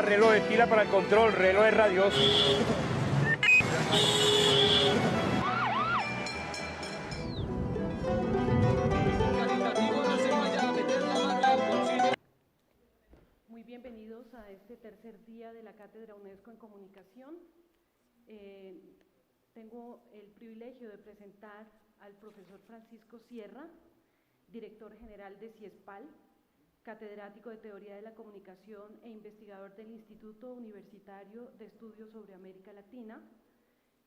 pila, reloj de pila para el control, reloj de radios. Muy bienvenidos a este tercer día de la Cátedra UNESCO en Comunicación. Tengo el privilegio de presentar al profesor Francisco Sierra, director general de CIESPAL, catedrático de Teoría de la Comunicación e investigador del Instituto Universitario de Estudios sobre América Latina,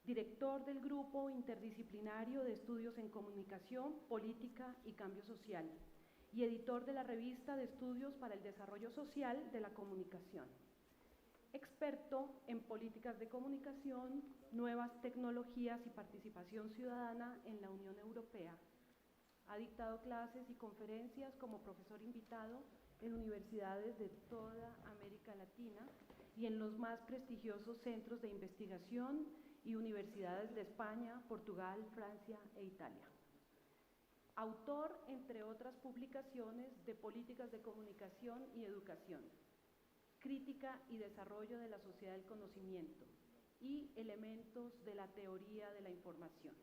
director del Grupo Interdisciplinario de Estudios en Comunicación, Política y Cambio Social y editor de la Revista de Estudios para el Desarrollo Social de la Comunicación. Experto en políticas de comunicación, nuevas tecnologías y participación ciudadana en la Unión Europea. Ha dictado clases y conferencias como profesor invitado en universidades de toda América Latina y en los más prestigiosos centros de investigación y universidades de España, Portugal, Francia e Italia. Autor, entre otras publicaciones, de políticas de comunicación y educación, crítica y desarrollo de la sociedad del conocimiento y elementos de la teoría de la información.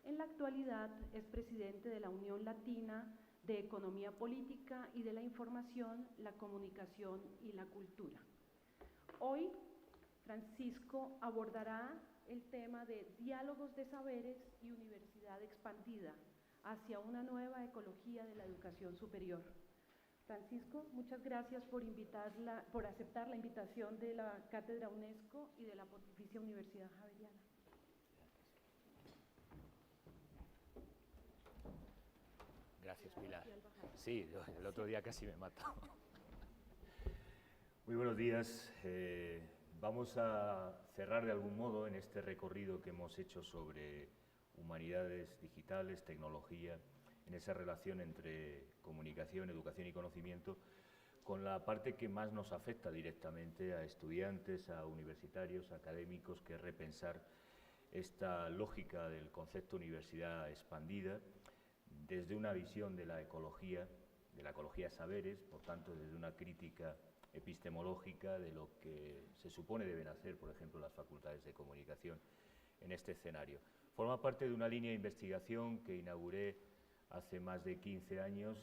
En la actualidad es presidente de la Unión Latina de Economía Política y de la Información, la Comunicación y la Cultura. Hoy, Francisco abordará el tema de diálogos de saberes y universidad expandida hacia una nueva ecología de la educación superior. Francisco, muchas gracias por aceptar la invitación de la Cátedra UNESCO y de la Pontificia Universidad Javeriana. Gracias, Pilar. Sí, el otro día casi me mato. Muy buenos días. Vamos a cerrar de algún modo en este recorrido que hemos hecho sobre humanidades digitales, tecnología, en esa relación entre comunicación, educación y conocimiento, con la parte que más nos afecta directamente a estudiantes, a universitarios, a académicos, que es repensar esta lógica del concepto universidad expandida desde una visión de la ecología de saberes, por tanto desde una crítica epistemológica de lo que se supone deben hacer, por ejemplo, las facultades de comunicación en este escenario. Forma parte de una línea de investigación que inauguré hace más de 15 años.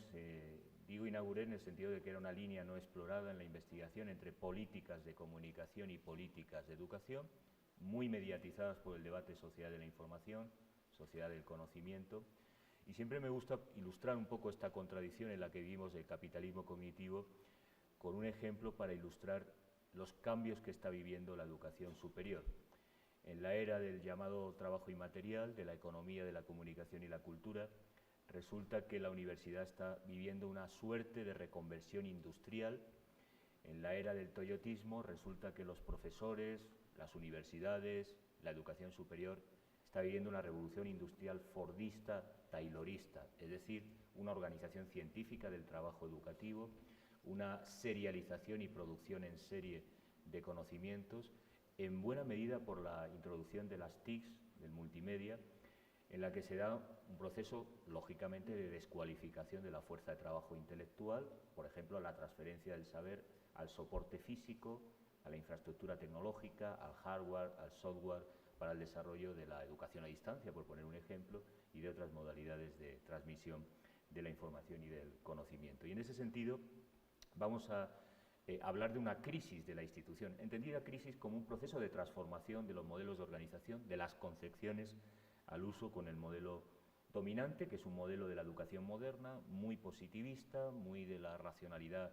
Digo inauguré en el sentido de que era una línea no explorada en la investigación entre políticas de comunicación y políticas de educación, muy mediatizadas por el debate sociedad de la información, sociedad del conocimiento. Y siempre me gusta ilustrar un poco esta contradicción en la que vivimos del capitalismo cognitivo con un ejemplo para ilustrar los cambios que está viviendo la educación superior. En la era del llamado trabajo inmaterial, de la economía de la comunicación y la cultura, resulta que la universidad está viviendo una suerte de reconversión industrial. En la era del toyotismo resulta que los profesores, las universidades, la educación superior está viviendo una revolución industrial fordista, taylorista, es decir, una organización científica del trabajo educativo, una serialización y producción en serie de conocimientos, en buena medida por la introducción de las TICs, del multimedia, en la que se da un proceso, lógicamente, de descualificación de la fuerza de trabajo intelectual, por ejemplo, la transferencia del saber al soporte físico, a la infraestructura tecnológica, al hardware, al software, para el desarrollo de la educación a distancia, por poner un ejemplo, y de otras modalidades de transmisión de la información y del conocimiento. Y en ese sentido vamos a hablar de una crisis de la institución, entendida crisis como un proceso de transformación de los modelos de organización, de las concepciones al uso con el modelo dominante, que es un modelo de la educación moderna, muy positivista, muy de la racionalidad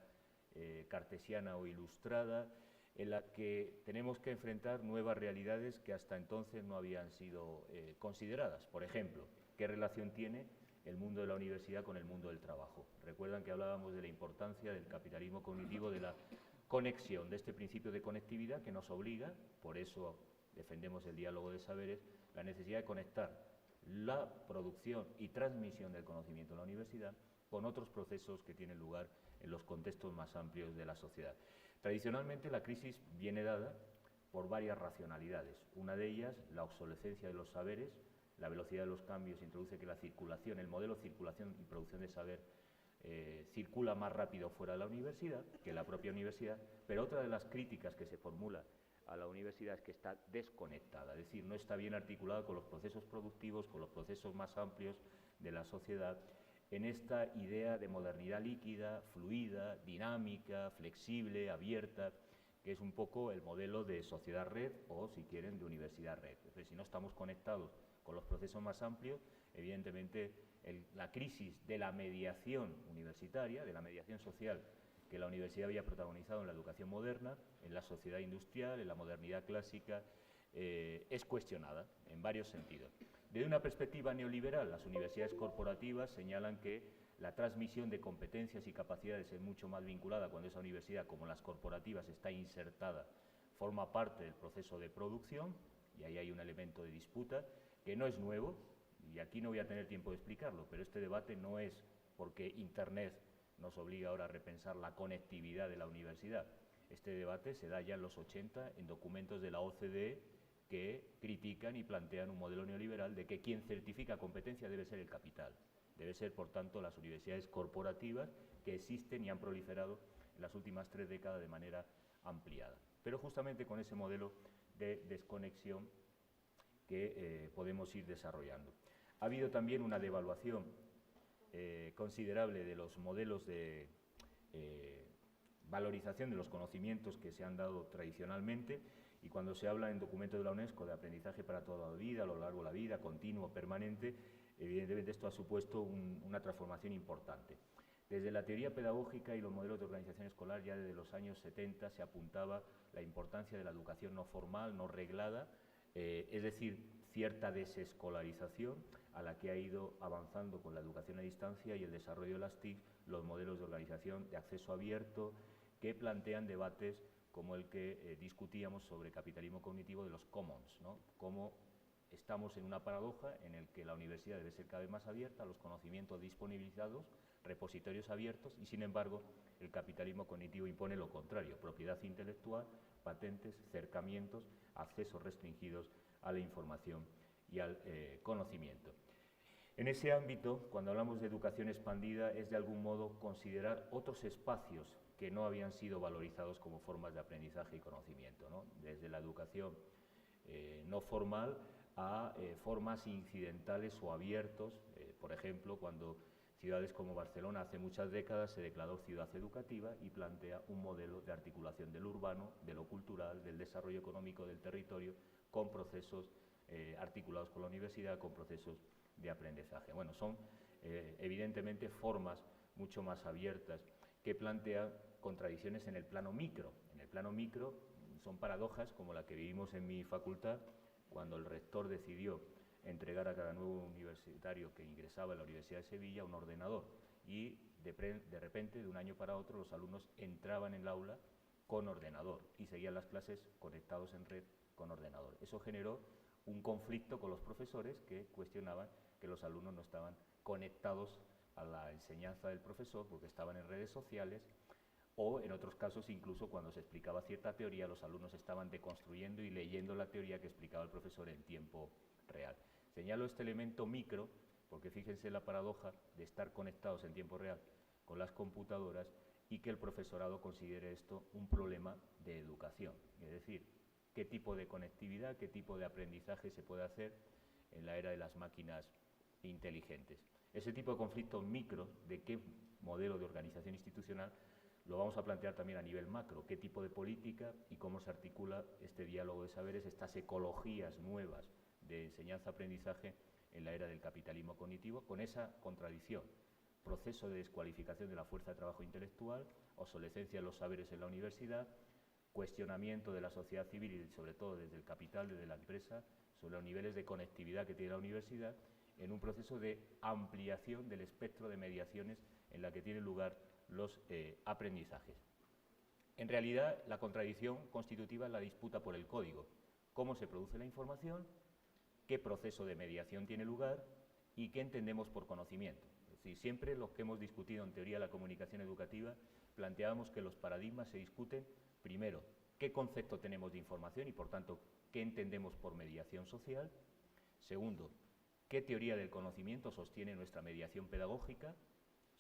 cartesiana o ilustrada, en la que tenemos que enfrentar nuevas realidades que hasta entonces no habían sido consideradas. Por ejemplo, ¿qué relación tiene el mundo de la universidad con el mundo del trabajo? Recuerdan que hablábamos de la importancia del capitalismo cognitivo, de la conexión, de este principio de conectividad que nos obliga, por eso defendemos el diálogo de saberes, la necesidad de conectar la producción y transmisión del conocimiento en la universidad con otros procesos que tienen lugar en los contextos más amplios de la sociedad. Tradicionalmente la crisis viene dada por varias racionalidades. Una de ellas, la obsolescencia de los saberes. La velocidad de los cambios introduce que la circulación, el modelo de circulación y producción de saber circula más rápido fuera de la universidad que la propia universidad, pero otra de las críticas que se formula a la universidad es que está desconectada, es decir, no está bien articulada con los procesos productivos, con los procesos más amplios de la sociedad, en esta idea de modernidad líquida, fluida, dinámica, flexible, abierta, que es un poco el modelo de sociedad-red o, si quieren, de universidad-red. Es decir, si no estamos conectados con los procesos más amplios, evidentemente la crisis de la mediación universitaria, de la mediación social que la universidad había protagonizado en la educación moderna, en la sociedad industrial, en la modernidad clásica, es cuestionada en varios sentidos. Desde una perspectiva neoliberal, las universidades corporativas señalan que la transmisión de competencias y capacidades es mucho más vinculada cuando esa universidad, como las corporativas, está insertada, forma parte del proceso de producción, y ahí hay un elemento de disputa que no es nuevo, y aquí no voy a tener tiempo de explicarlo, pero este debate no es porque Internet nos obliga ahora a repensar la conectividad de la universidad. Este debate se da ya en los 80 en documentos de la OCDE que critican y plantean un modelo neoliberal de que quien certifica competencia debe ser el capital. Debe ser, por tanto, las universidades corporativas que existen y han proliferado en las últimas 3 décadas de manera ampliada. Pero justamente con ese modelo de desconexión que podemos ir desarrollando. Ha habido también una devaluación considerable de los modelos de valorización de los conocimientos que se han dado tradicionalmente, y cuando se habla en documentos de la UNESCO de aprendizaje para toda la vida, a lo largo de la vida, continuo, permanente, evidentemente esto ha supuesto una transformación importante. Desde la teoría pedagógica y los modelos de organización escolar, ya desde los años 70 se apuntaba la importancia de la educación no formal, no reglada, es decir, cierta desescolarización a la que ha ido avanzando con la educación a distancia y el desarrollo de las TIC, los modelos de organización de acceso abierto, que plantean debates como el que discutíamos sobre capitalismo cognitivo de los commons, ¿no? Cómo estamos en una paradoja en el que la universidad debe ser cada vez más abierta, los conocimientos disponibilizados, repositorios abiertos, y sin embargo el capitalismo cognitivo impone lo contrario, propiedad intelectual, patentes, cercamientos, accesos restringidos a la información y al conocimiento. En ese ámbito, cuando hablamos de educación expandida, es de algún modo considerar otros espacios que no habían sido valorizados como formas de aprendizaje y conocimiento, ¿no? Desde la educación no formal a formas incidentales o abiertos, por ejemplo, cuando ciudades como Barcelona hace muchas décadas se declaró ciudad educativa y plantea un modelo de articulación del urbano, de lo cultural, del desarrollo económico del territorio, con procesos articulados con la universidad, con procesos de aprendizaje. Bueno, son evidentemente formas mucho más abiertas que plantean contradicciones en el plano micro. En el plano micro son paradojas como la que vivimos en mi facultad cuando el rector decidió entregar a cada nuevo universitario que ingresaba a la Universidad de Sevilla un ordenador y de repente, de un año para otro, los alumnos entraban en el aula con ordenador y seguían las clases conectados en red con ordenador. Eso generó un conflicto con los profesores que cuestionaban que los alumnos no estaban conectados a la enseñanza del profesor porque estaban en redes sociales, o en otros casos incluso cuando se explicaba cierta teoría los alumnos estaban deconstruyendo y leyendo la teoría que explicaba el profesor en tiempo real. Señalo este elemento micro porque fíjense la paradoja de estar conectados en tiempo real con las computadoras y que el profesorado considere esto un problema de educación, es decir, qué tipo de conectividad, qué tipo de aprendizaje se puede hacer en la era de las máquinas inteligentes. Ese tipo de conflictos micro, de qué modelo de organización institucional, lo vamos a plantear también a nivel macro, qué tipo de política y cómo se articula este diálogo de saberes, estas ecologías nuevas de enseñanza-aprendizaje en la era del capitalismo cognitivo, con esa contradicción, proceso de descualificación de la fuerza de trabajo intelectual, obsolescencia de los saberes en la universidad, cuestionamiento de la sociedad civil y sobre todo desde el capital, desde la empresa, sobre los niveles de conectividad que tiene la universidad, en un proceso de ampliación del espectro de mediaciones en la que tienen lugar los aprendizajes. En realidad, la contradicción constitutiva es la disputa por el código, cómo se produce la información, qué proceso de mediación tiene lugar y qué entendemos por conocimiento. Es decir, siempre los que hemos discutido en teoría de la comunicación educativa planteábamos que los paradigmas se discuten primero, qué concepto tenemos de información y, por tanto, qué entendemos por mediación social. Segundo, qué teoría del conocimiento sostiene nuestra mediación pedagógica.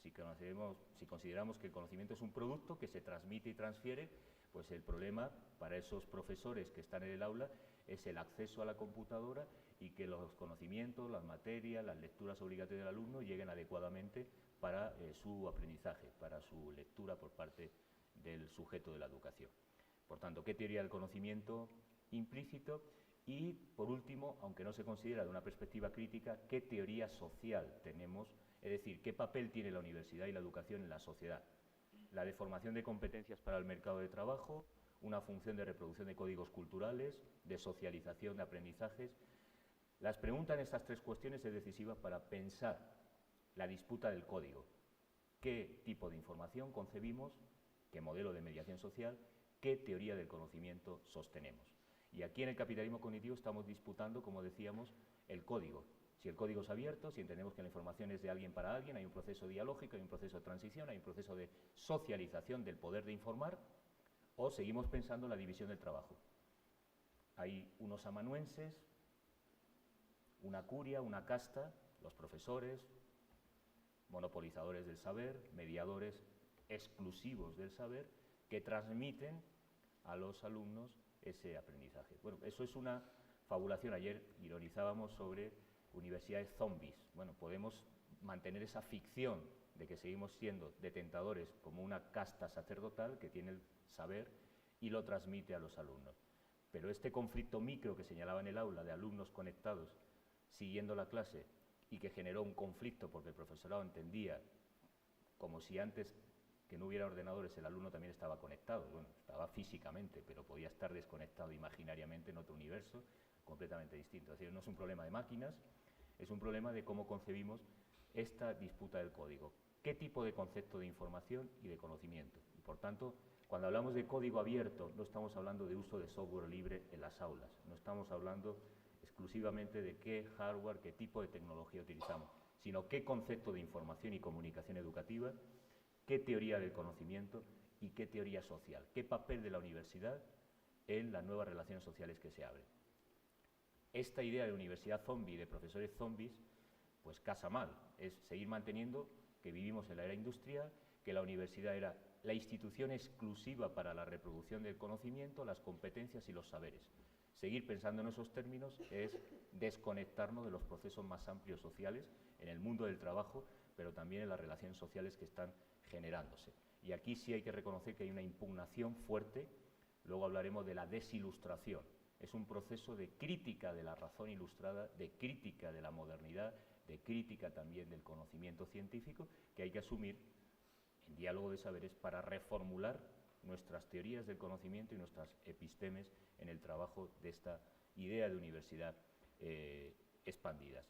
Si consideramos que el conocimiento es un producto que se transmite y transfiere, pues el problema para esos profesores que están en el aula es el acceso a la computadora y que los conocimientos, las materias, las lecturas obligatorias del alumno lleguen adecuadamente para su aprendizaje, para su lectura por parte del sujeto de la educación. Por tanto, ¿qué teoría del conocimiento implícito? Y, por último, aunque no se considera de una perspectiva crítica, ¿qué teoría social tenemos? Es decir, ¿qué papel tiene la universidad y la educación en la sociedad? La de formación de competencias para el mercado de trabajo, una función de reproducción de códigos culturales, de socialización de aprendizajes. Las preguntas en estas tres cuestiones es decisiva para pensar la disputa del código. ¿Qué tipo de información concebimos? ¿Qué modelo de mediación social? ¿Qué teoría del conocimiento sostenemos? Y aquí en el capitalismo cognitivo estamos disputando, como decíamos, el código. Si el código es abierto, si entendemos que la información es de alguien para alguien, hay un proceso dialógico, hay un proceso de transición, hay un proceso de socialización del poder de informar, o seguimos pensando en la división del trabajo. Hay unos amanuenses, una curia, una casta, los profesores, monopolizadores del saber, mediadores exclusivos del saber, que transmiten a los alumnos ese aprendizaje. Bueno, eso es una fabulación. Ayer ironizábamos sobre universidades zombies. Bueno, podemos mantener esa ficción de que seguimos siendo detentadores como una casta sacerdotal que tiene el saber y lo transmite a los alumnos. Pero este conflicto micro que señalaba en el aula de alumnos conectados siguiendo la clase y que generó un conflicto porque el profesorado entendía como si antes que no hubiera ordenadores el alumno también estaba conectado. Bueno, estaba físicamente, pero podía estar desconectado imaginariamente en otro universo completamente distinto. Es decir, no es un problema de máquinas, es un problema de cómo concebimos esta disputa del código. ¿Qué tipo de concepto de información y de conocimiento? Y por tanto, cuando hablamos de código abierto, no estamos hablando de uso de software libre en las aulas, no estamos hablando exclusivamente de qué hardware, qué tipo de tecnología utilizamos, sino qué concepto de información y comunicación educativa, qué teoría del conocimiento y qué teoría social, qué papel de la universidad en las nuevas relaciones sociales que se abren. Esta idea de universidad zombie, de profesores zombies, pues casa mal. Es seguir manteniendo que vivimos en la era industrial, que la universidad era la institución exclusiva para la reproducción del conocimiento, las competencias y los saberes. Seguir pensando en esos términos es desconectarnos de los procesos más amplios sociales en el mundo del trabajo, pero también en las relaciones sociales que están generándose. Y aquí sí hay que reconocer que hay una impugnación fuerte, luego hablaremos de la desilustración. Es un proceso de crítica de la razón ilustrada, de crítica de la modernidad, de crítica también del conocimiento científico, que hay que asumir en diálogo de saberes para reformular nuestras teorías del conocimiento y nuestras epistemes en el trabajo de esta idea de universidad expandidas.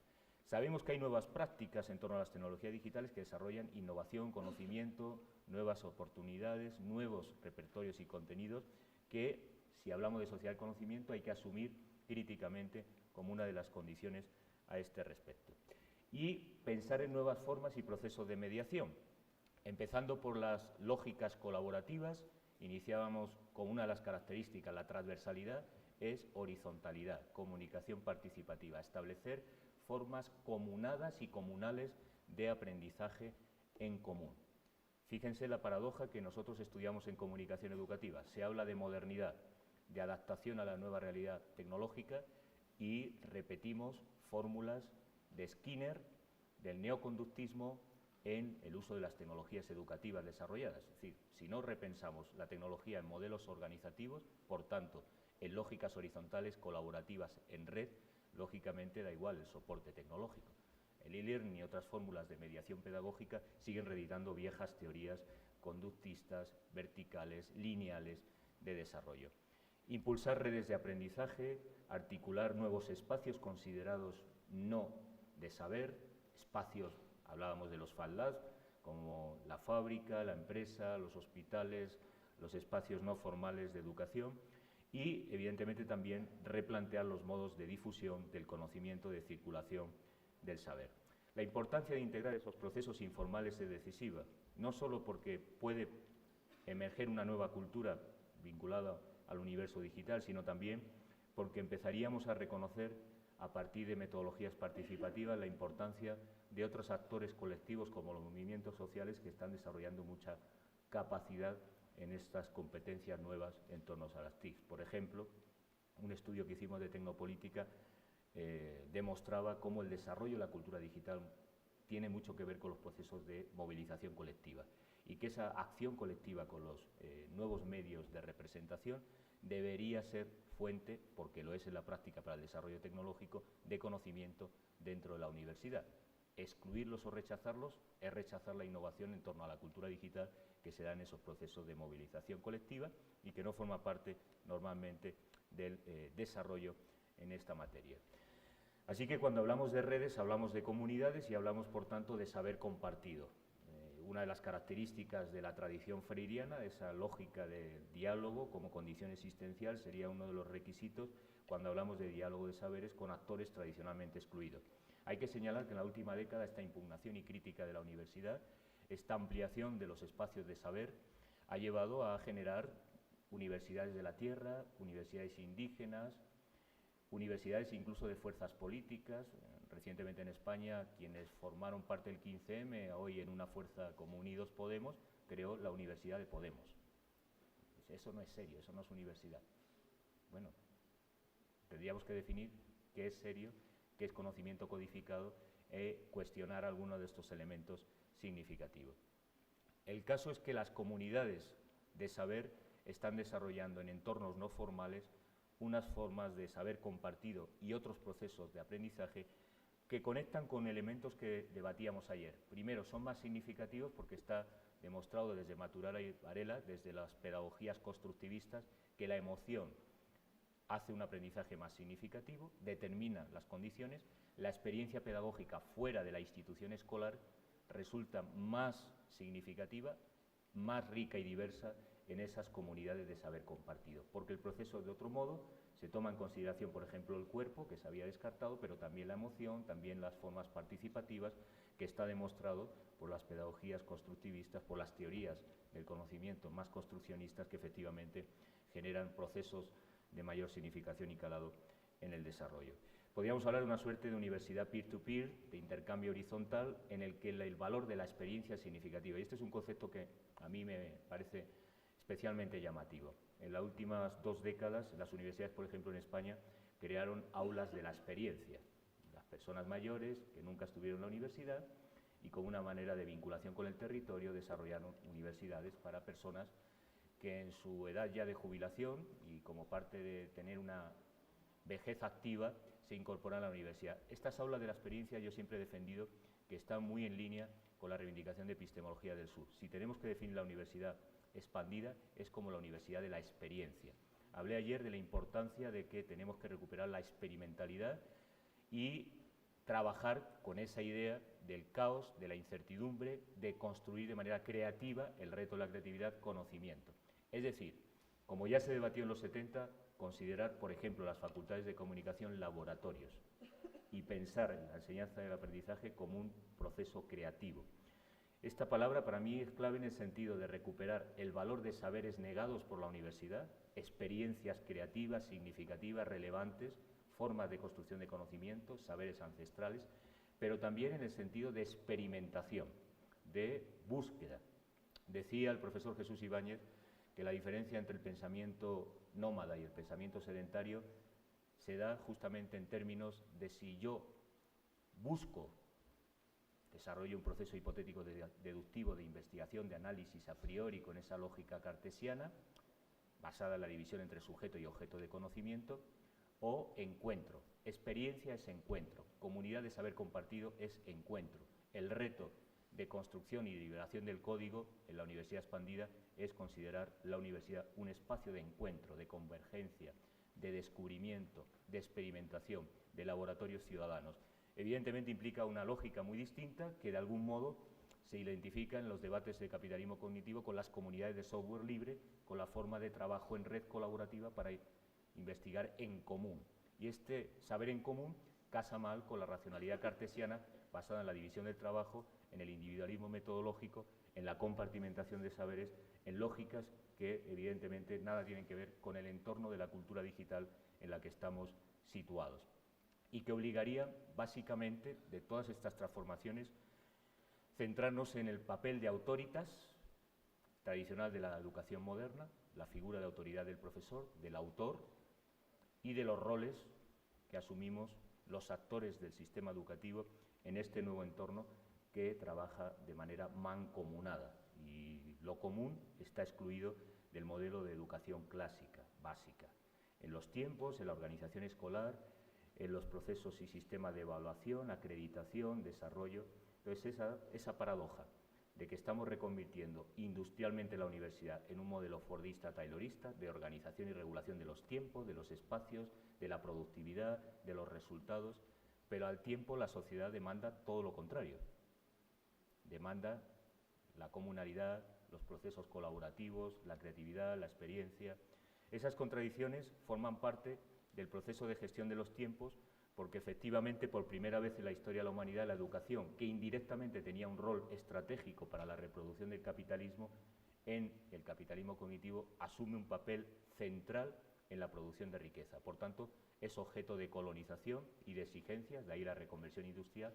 Sabemos que hay nuevas prácticas en torno a las tecnologías digitales que desarrollan innovación, conocimiento, nuevas oportunidades, nuevos repertorios y contenidos que, si hablamos de sociedad del conocimiento, hay que asumir críticamente como una de las condiciones a este respecto. Y pensar en nuevas formas y procesos de mediación, empezando por las lógicas colaborativas. Iniciábamos con una de las características, la transversalidad, es horizontalidad, comunicación participativa, establecer formas comunadas y comunales de aprendizaje en común. Fíjense la paradoja que nosotros estudiamos en comunicación educativa. Se habla de modernidad, de adaptación a la nueva realidad tecnológica y repetimos fórmulas de Skinner, del neoconductismo en el uso de las tecnologías educativas desarrolladas. Es decir, si no repensamos la tecnología en modelos organizativos, por tanto, en lógicas horizontales, colaborativas, en red, lógicamente da igual el soporte tecnológico. El e-learning y otras fórmulas de mediación pedagógica siguen reeditando viejas teorías conductistas, verticales, lineales de desarrollo. Impulsar redes de aprendizaje, articular nuevos espacios considerados no de saber, espacios, hablábamos de los Fab Labs, como la fábrica, la empresa, los hospitales, los espacios no formales de educación y, evidentemente, también replantear los modos de difusión del conocimiento, de circulación del saber. La importancia de integrar esos procesos informales es decisiva, no solo porque puede emerger una nueva cultura vinculada al universo digital, sino también porque empezaríamos a reconocer, a partir de metodologías participativas, la importancia de otros actores colectivos como los movimientos sociales que están desarrollando mucha capacidad en estas competencias nuevas en torno a las TIC. Por ejemplo, un estudio que hicimos de tecnopolítica demostraba cómo el desarrollo de la cultura digital tiene mucho que ver con los procesos de movilización colectiva y que esa acción colectiva con los nuevos medios de representación debería ser fuente, porque lo es en la práctica para el desarrollo tecnológico, de conocimiento dentro de la universidad. Excluirlos o rechazarlos es rechazar la innovación en torno a la cultura digital que se da en esos procesos de movilización colectiva y que no forma parte normalmente del desarrollo en esta materia. Así que cuando hablamos de redes hablamos de comunidades y hablamos por tanto de saber compartido. Una de las características de la tradición freiriana, esa lógica de diálogo como condición existencial, sería uno de los requisitos cuando hablamos de diálogo de saberes con actores tradicionalmente excluidos. Hay que señalar que en la última década esta impugnación y crítica de la universidad, esta ampliación de los espacios de saber, ha llevado a generar universidades de la tierra, universidades indígenas, universidades incluso de fuerzas políticas. Recientemente en España, quienes formaron parte del 15M, hoy en una fuerza como Unidos Podemos, creó la Universidad de Podemos. Eso no es serio, eso no es universidad. Bueno, tendríamos que definir qué es serio, qué es conocimiento codificado e cuestionar algunos de estos elementos significativos. El caso es que las comunidades de saber están desarrollando en entornos no formales unas formas de saber compartido y otros procesos de aprendizaje que conectan con elementos que debatíamos ayer. Primero, son más significativos porque está demostrado desde Maturana y Varela, desde las pedagogías constructivistas, que la emoción hace un aprendizaje más significativo, determina las condiciones, la experiencia pedagógica fuera de la institución escolar resulta más significativa, más rica y diversa en esas comunidades de saber compartido, porque el proceso, de otro modo, se toma en consideración, por ejemplo, el cuerpo, que se había descartado, pero también la emoción, también las formas participativas, que está demostrado por las pedagogías constructivistas, por las teorías del conocimiento más construccionistas, que efectivamente generan procesos de mayor significación y calado en el desarrollo. Podríamos hablar de una suerte de universidad peer-to-peer, de intercambio horizontal, en el que el valor de la experiencia es significativa. Y este es un concepto que a mí me parece especialmente llamativo. En las últimas 2 décadas, las universidades, por ejemplo, en España, crearon aulas de la experiencia. Las personas mayores que nunca estuvieron en la universidad y con una manera de vinculación con el territorio desarrollaron universidades para personas que en su edad ya de jubilación y como parte de tener una vejez activa se incorporan a la universidad. Estas aulas de la experiencia yo siempre he defendido que están muy en línea con la reivindicación de epistemología del sur. Si tenemos que definir la universidad expandida, es como la universidad de la experiencia. Hablé ayer de la importancia de que tenemos que recuperar la experimentalidad y trabajar con esa idea del caos, de la incertidumbre, de construir de manera creativa el reto de la creatividad, conocimiento. Es decir, como ya se debatió en los 70, considerar, por ejemplo, las facultades de comunicación laboratorios y pensar en la enseñanza y el aprendizaje como un proceso creativo. Esta palabra para mí es clave en el sentido de recuperar el valor de saberes negados por la universidad, experiencias creativas, significativas, relevantes, formas de construcción de conocimientos, saberes ancestrales, pero también en el sentido de experimentación, de búsqueda. Decía el profesor Jesús Ibáñez que la diferencia entre el pensamiento nómada y el pensamiento sedentario se da justamente en términos de si yo busco, desarrollo un proceso hipotético deductivo de investigación, de análisis a priori con esa lógica cartesiana, basada en la división entre sujeto y objeto de conocimiento, o encuentro. Experiencia es encuentro, comunidad de saber compartido es encuentro. El reto de construcción y de liberación del código en la universidad expandida es considerar la universidad un espacio de encuentro, de convergencia, de descubrimiento, de experimentación, de laboratorios ciudadanos. Evidentemente implica una lógica muy distinta que de algún modo se identifica en los debates de capitalismo cognitivo con las comunidades de software libre, con la forma de trabajo en red colaborativa para investigar en común. Y este saber en común casa mal con la racionalidad cartesiana basada en la división del trabajo, en el individualismo metodológico, en la compartimentación de saberes, en lógicas que evidentemente nada tienen que ver con el entorno de la cultura digital en la que estamos situados. y que obligaría, básicamente, de todas estas transformaciones, centrarnos en el papel de autoritas tradicional de la educación moderna, la figura de autoridad del profesor, del autor y de los roles que asumimos los actores del sistema educativo en este nuevo entorno que trabaja de manera mancomunada. Y lo común está excluido del modelo de educación clásica, básica. En los tiempos, en la organización escolar, en los procesos y sistemas de evaluación, acreditación, desarrollo. Entonces, esa paradoja de que estamos reconvirtiendo industrialmente la universidad en un modelo fordista-taylorista de organización y regulación de los tiempos, de los espacios, de la productividad, de los resultados, pero al tiempo la sociedad demanda todo lo contrario. Demanda la comunalidad, los procesos colaborativos, la creatividad, la experiencia. Esas contradicciones forman parte del proceso de gestión de los tiempos, porque efectivamente por primera vez en la historia de la humanidad la educación, que indirectamente tenía un rol estratégico para la reproducción del capitalismo, en el capitalismo cognitivo asume un papel central en la producción de riqueza. Por tanto, es objeto de colonización y de exigencias, de ahí la reconversión industrial,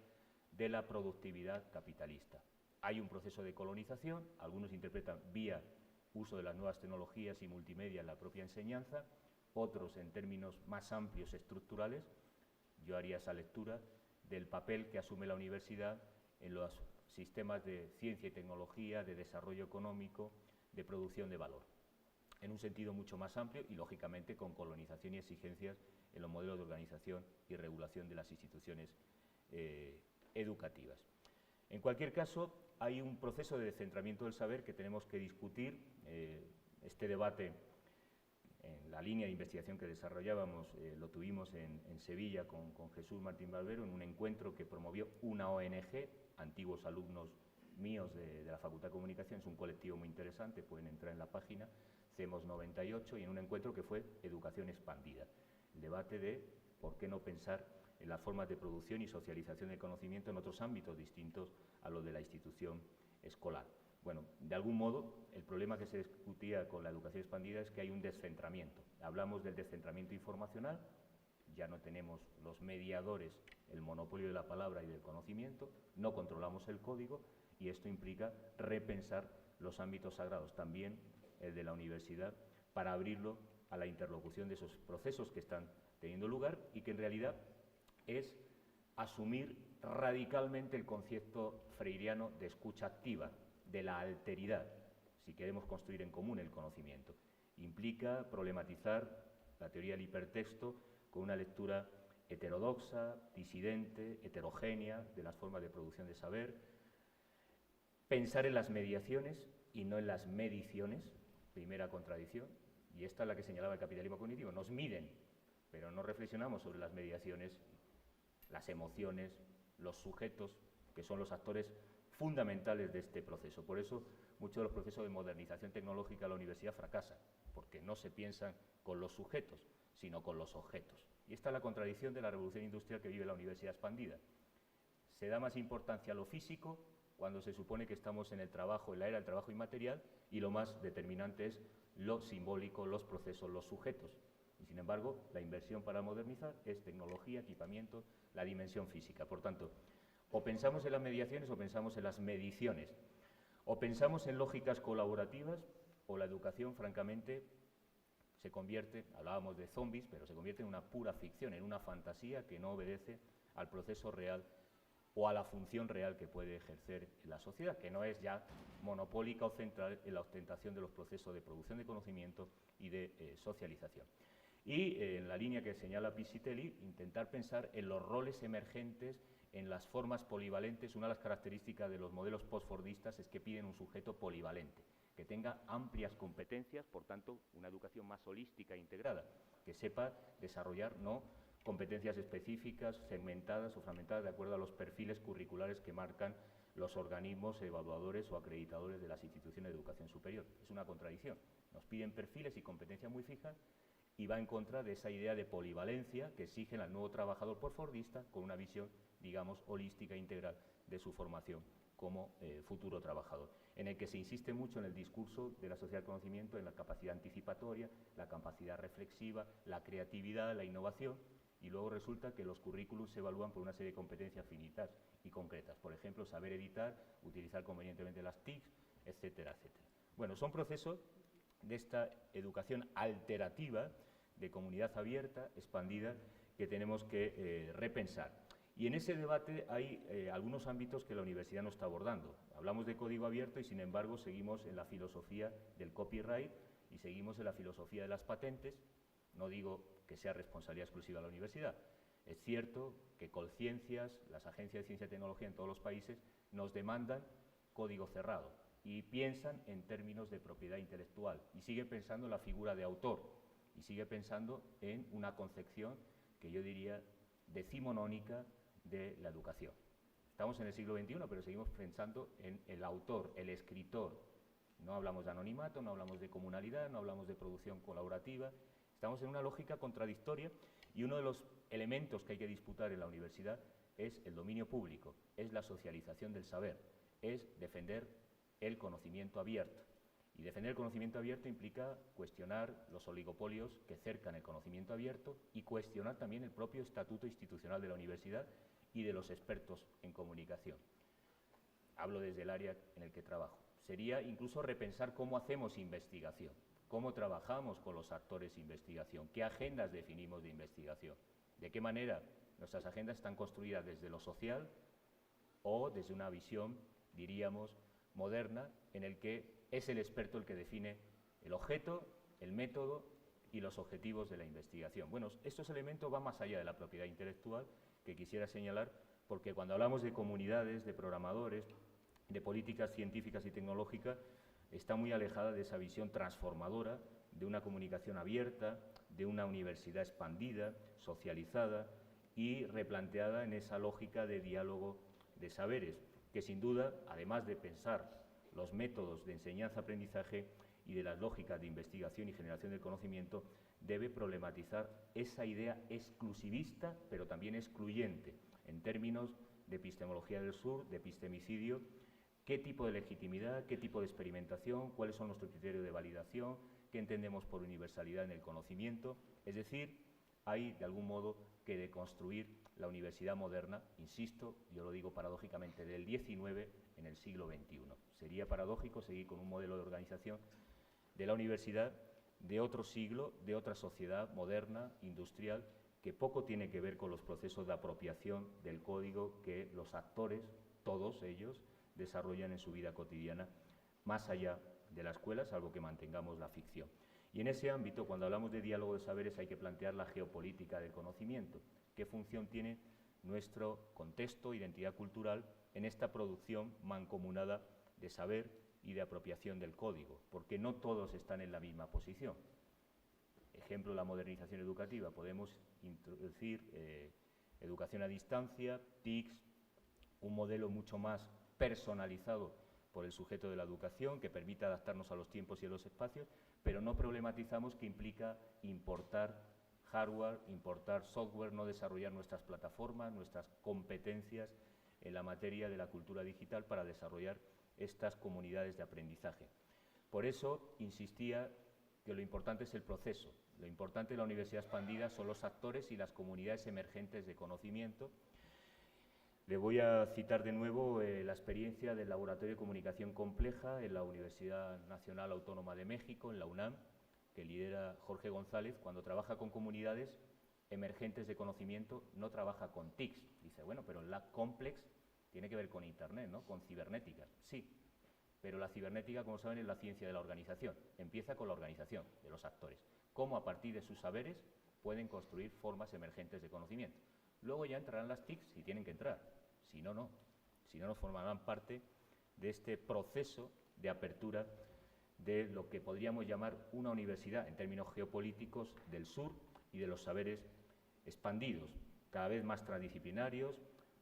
de la productividad capitalista. Hay un proceso de colonización, algunos interpretan vía uso de las nuevas tecnologías y multimedia en la propia enseñanza, otros en términos más amplios estructurales. Yo haría esa lectura del papel que asume la universidad en los sistemas de ciencia y tecnología, de desarrollo económico, de producción de valor, en un sentido mucho más amplio y, lógicamente, con colonización y exigencias en los modelos de organización y regulación de las instituciones educativas. En cualquier caso, hay un proceso de descentramiento del saber que tenemos que discutir. Este debate, en la línea de investigación que desarrollábamos, lo tuvimos en Sevilla con Jesús Martín Barbero, en un encuentro que promovió una ONG, antiguos alumnos míos de la Facultad de Comunicación. Es un colectivo muy interesante, pueden entrar en la página, CEMOS 98, y en un encuentro que fue Educación Expandida. El debate de por qué no pensar en las formas de producción y socialización del conocimiento en otros ámbitos distintos a los de la institución escolar. Bueno, de algún modo, el problema que se discutía con la educación expandida es que hay un descentramiento. Hablamos del descentramiento informacional, ya no tenemos los mediadores, el monopolio de la palabra y del conocimiento, no controlamos el código y esto implica repensar los ámbitos sagrados, también el de la universidad, para abrirlo a la interlocución de esos procesos que están teniendo lugar y que en realidad es asumir radicalmente el concepto freiriano de escucha activa, de la alteridad, si queremos construir en común el conocimiento. Implica problematizar la teoría del hipertexto con una lectura heterodoxa, disidente, heterogénea de las formas de producción de saber, pensar en las mediaciones y no en las mediciones, primera contradicción, y esta es la que señalaba el capitalismo cognitivo. Nos miden, pero no reflexionamos sobre las mediaciones, las emociones, los sujetos, que son los actores fundamentales de este proceso. Por eso, muchos de los procesos de modernización tecnológica de la universidad fracasan, porque no se piensan con los sujetos, sino con los objetos. Y esta es la contradicción de la revolución industrial que vive la universidad expandida. Se da más importancia a lo físico cuando se supone que estamos en el trabajo, en la era del trabajo inmaterial, y lo más determinante es lo simbólico, los procesos, los sujetos. Y sin embargo, la inversión para modernizar es tecnología, equipamiento, la dimensión física. Por tanto, o pensamos en las mediaciones o pensamos en las mediciones, o pensamos en lógicas colaborativas, o la educación, francamente, se convierte, hablábamos de zombies, pero se convierte en una pura ficción, en una fantasía que no obedece al proceso real o a la función real que puede ejercer en la sociedad, que no es ya monopólica o central en la ostentación de los procesos de producción de conocimiento y de socialización. Y en la línea que señala Piscitelli, intentar pensar en los roles emergentes, en las formas polivalentes. Una de las características de los modelos postfordistas es que piden un sujeto polivalente, que tenga amplias competencias, por tanto, una educación más holística e integrada, que sepa desarrollar no competencias específicas, segmentadas o fragmentadas de acuerdo a los perfiles curriculares que marcan los organismos evaluadores o acreditadores de las instituciones de educación superior. Es una contradicción. Nos piden perfiles y competencias muy fijas y va en contra de esa idea de polivalencia que exigen al nuevo trabajador postfordista con una visión, digamos, holística e integral de su formación como futuro trabajador, en el que se insiste mucho en el discurso de la sociedad del conocimiento, en la capacidad anticipatoria, la capacidad reflexiva, la creatividad, la innovación, y luego resulta que los currículums se evalúan por una serie de competencias finitas y concretas. Por ejemplo, saber editar, utilizar convenientemente las TICs, etcétera, etcétera. Bueno, son procesos de esta educación alterativa, de comunidad abierta, expandida, que tenemos que repensar. Y en ese debate hay algunos ámbitos que la universidad no está abordando. Hablamos de código abierto y, sin embargo, seguimos en la filosofía del copyright y seguimos en la filosofía de las patentes. No digo que sea responsabilidad exclusiva de la universidad. Es cierto que Colciencias, las agencias de ciencia y tecnología en todos los países, nos demandan código cerrado y piensan en términos de propiedad intelectual y siguen pensando en la figura de autor y sigue pensando en una concepción que yo diría decimonónica de la educación. Estamos en el siglo XXI, pero seguimos pensando en el autor, el escritor. No hablamos de anonimato, no hablamos de comunalidad, no hablamos de producción colaborativa. Estamos en una lógica contradictoria y uno de los elementos que hay que disputar en la universidad es el dominio público, es la socialización del saber, es defender el conocimiento abierto. Y defender el conocimiento abierto implica cuestionar los oligopolios que cercan el conocimiento abierto y cuestionar también el propio estatuto institucional de la universidad y de los expertos en comunicación. Hablo desde el área en el que trabajo. Sería incluso repensar cómo hacemos investigación, cómo trabajamos con los actores de investigación, qué agendas definimos de investigación, de qué manera nuestras agendas están construidas desde lo social o desde una visión, diríamos, moderna, en el que es el experto el que define el objeto, el método y los objetivos de la investigación. Bueno, estos elementos van más allá de la propiedad intelectual que quisiera señalar, porque cuando hablamos de comunidades, de programadores, de políticas científicas y tecnológicas, está muy alejada de esa visión transformadora de una comunicación abierta, de una universidad expandida, socializada y replanteada en esa lógica de diálogo de saberes, que sin duda, además de pensar los métodos de enseñanza-aprendizaje y de las lógicas de investigación y generación del conocimiento, debe problematizar esa idea exclusivista, pero también excluyente, en términos de epistemología del sur, de epistemicidio, qué tipo de legitimidad, qué tipo de experimentación, cuáles son nuestros criterios de validación, qué entendemos por universalidad en el conocimiento. Es decir, hay de algún modo que deconstruir la universidad moderna, insisto, yo lo digo paradójicamente, del XIX en el siglo XXI. Sería paradójico seguir con un modelo de organización de la universidad de otro siglo, de otra sociedad moderna, industrial, que poco tiene que ver con los procesos de apropiación del código que los actores, todos ellos, desarrollan en su vida cotidiana, más allá de la escuela, salvo que mantengamos la ficción. Y en ese ámbito, cuando hablamos de diálogo de saberes, hay que plantear la geopolítica del conocimiento. ¿Qué función tiene nuestro contexto, identidad cultural, en esta producción mancomunada de saber y de apropiación del código? Porque no todos están en la misma posición. Ejemplo, la modernización educativa. Podemos introducir educación a distancia, TICs, un modelo mucho más personalizado por el sujeto de la educación, que permita adaptarnos a los tiempos y a los espacios, pero no problematizamos que implica importar hardware, importar software, no desarrollar nuestras plataformas, nuestras competencias en la materia de la cultura digital para desarrollar estas comunidades de aprendizaje. Por eso insistía que lo importante es el proceso, lo importante de la universidad expandida son los actores y las comunidades emergentes de conocimiento. Le voy a citar de nuevo la experiencia del Laboratorio de Comunicación Compleja en la Universidad Nacional Autónoma de México, en la UNAM, que lidera Jorge González. Cuando trabaja con comunidades emergentes de conocimiento, no trabaja con TICs. Dice, bueno, pero el Lab Complex tiene que ver con Internet, ¿no? Con cibernética. Sí, pero la cibernética, como saben, es la ciencia de la organización. Empieza con la organización de los actores. Cómo a partir de sus saberes pueden construir formas emergentes de conocimiento. Luego ya entrarán las TICs si tienen que entrar. Si no, no. Si no, no formarán parte de este proceso de apertura de lo que podríamos llamar una universidad, en términos geopolíticos, del sur y de los saberes expandidos, cada vez más transdisciplinarios,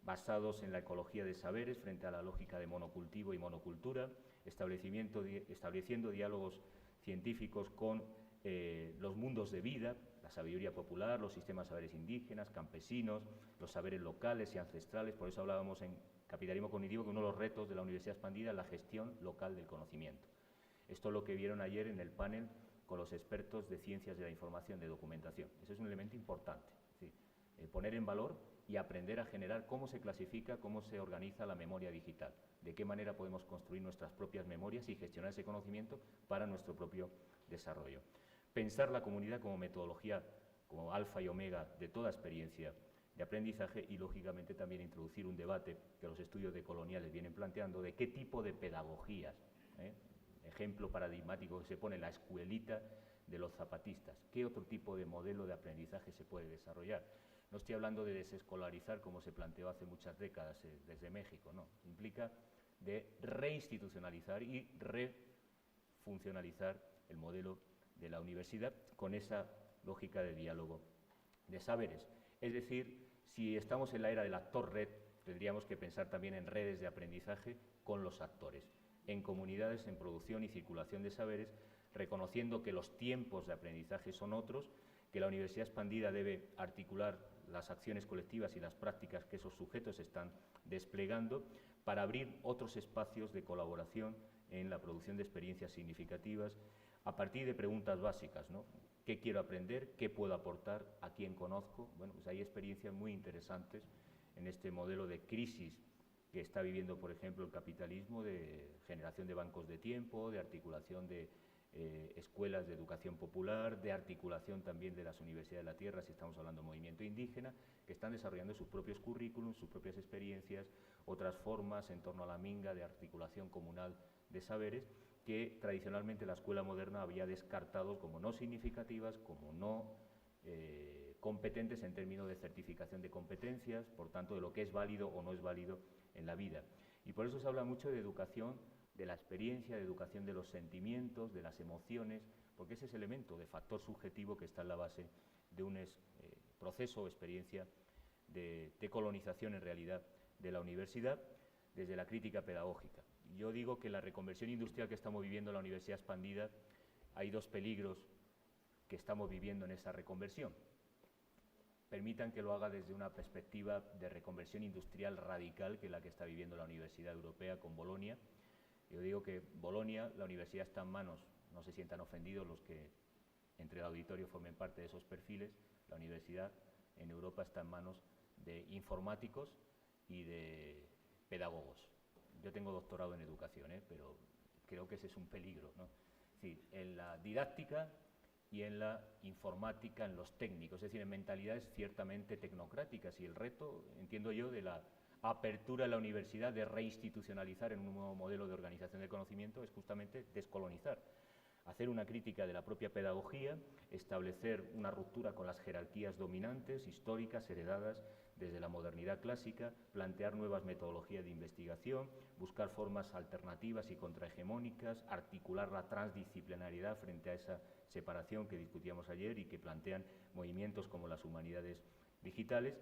basados en la ecología de saberes frente a la lógica de monocultivo y monocultura, estableciendo diálogos científicos con los mundos de vida, la sabiduría popular, los sistemas de saberes indígenas, campesinos, los saberes locales y ancestrales. Por eso hablábamos en Capitalismo Cognitivo que uno de los retos de la universidad expandida es la gestión local del conocimiento. Esto es lo que vieron ayer en el panel con los expertos de ciencias de la información, de documentación. Ese es un elemento importante. ¿Sí? poner en valor y aprender a generar cómo se clasifica, cómo se organiza la memoria digital, de qué manera podemos construir nuestras propias memorias y gestionar ese conocimiento para nuestro propio desarrollo. Pensar la comunidad como metodología, como alfa y omega de toda experiencia de aprendizaje y, lógicamente, también introducir un debate que los estudios decoloniales vienen planteando de qué tipo de pedagogías, ejemplo paradigmático que se pone la escuelita de los zapatistas, qué otro tipo de modelo de aprendizaje se puede desarrollar. No estoy hablando de desescolarizar como se planteó hace muchas décadas desde México, no, implica de reinstitucionalizar y refuncionalizar el modelo de la universidad con esa lógica de diálogo de saberes. Es decir, si estamos en la era del actor-red, tendríamos que pensar también en redes de aprendizaje con los actores, en comunidades, en producción y circulación de saberes, reconociendo que los tiempos de aprendizaje son otros, que la universidad expandida debe articular las acciones colectivas y las prácticas que esos sujetos están desplegando para abrir otros espacios de colaboración en la producción de experiencias significativas a partir de preguntas básicas, ¿no? ¿Qué quiero aprender? ¿Qué puedo aportar? ¿A quién conozco? Bueno, pues hay experiencias muy interesantes en este modelo de crisis que está viviendo, por ejemplo, el capitalismo, de generación de bancos de tiempo, de articulación de escuelas de educación popular, de articulación también de las universidades de la tierra, si estamos hablando de movimiento indígena, que están desarrollando sus propios currículums, sus propias experiencias, otras formas en torno a la minga de articulación comunal de saberes, que tradicionalmente la escuela moderna había descartado como no significativas, como no competentes en términos de certificación de competencias, por tanto, de lo que es válido o no es válido en la vida. Y por eso se habla mucho de educación de la experiencia, de educación de los sentimientos, de las emociones, porque ese es el elemento de factor subjetivo que está en la base de un proceso o experiencia de colonización en realidad de la universidad desde la crítica pedagógica. Yo digo que la reconversión industrial que estamos viviendo en la universidad expandida, hay dos peligros que estamos viviendo en esa reconversión. Permitan que lo haga desde una perspectiva de reconversión industrial radical, que es la que está viviendo la Universidad Europea con Bolonia. Yo digo que Bolonia, la universidad está en manos, no se sientan ofendidos los que entre el auditorio formen parte de esos perfiles, la universidad en Europa está en manos de informáticos y de pedagogos. Yo tengo doctorado en educación, pero creo que ese es un peligro, ¿no? Sí, en la didáctica y en la informática, en los técnicos, es decir, en mentalidades ciertamente tecnocráticas. Y el reto, entiendo yo, de la apertura de la universidad, de reinstitucionalizar en un nuevo modelo de organización del conocimiento, es justamente descolonizar, hacer una crítica de la propia pedagogía, establecer una ruptura con las jerarquías dominantes, históricas, heredadas desde la modernidad clásica, plantear nuevas metodologías de investigación, buscar formas alternativas y contrahegemónicas, articular la transdisciplinariedad frente a esa separación que discutíamos ayer y que plantean movimientos como las humanidades digitales,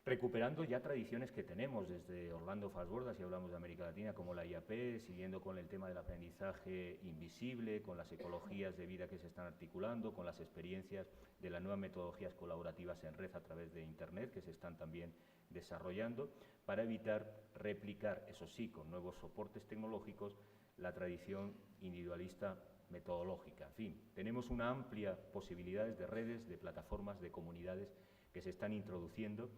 recuperando ya tradiciones que tenemos desde Orlando Fassborda, si hablamos de América Latina, como la IAP, siguiendo con el tema del aprendizaje invisible, con las ecologías de vida que se están articulando, con las experiencias de las nuevas metodologías colaborativas en red a través de Internet que se están también desarrollando, para evitar replicar, eso sí, con nuevos soportes tecnológicos, la tradición individualista metodológica. En fin, tenemos una amplia posibilidades de redes, de plataformas, de comunidades que se están introduciendo.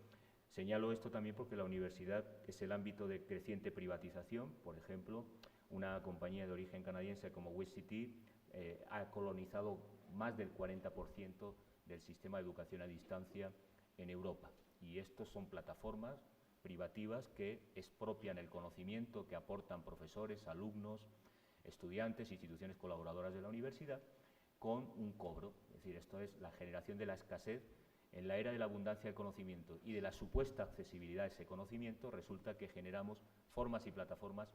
Señalo esto también porque la universidad es el ámbito de creciente privatización. Por ejemplo, una compañía de origen canadiense como WCT ha colonizado más del 40% del sistema de educación a distancia en Europa. Y estos son plataformas privativas que expropian el conocimiento que aportan profesores, alumnos, estudiantes, instituciones colaboradoras de la universidad, con un cobro. Es decir, esto es la generación de la escasez. En la era de la abundancia del conocimiento y de la supuesta accesibilidad a ese conocimiento, resulta que generamos formas y plataformas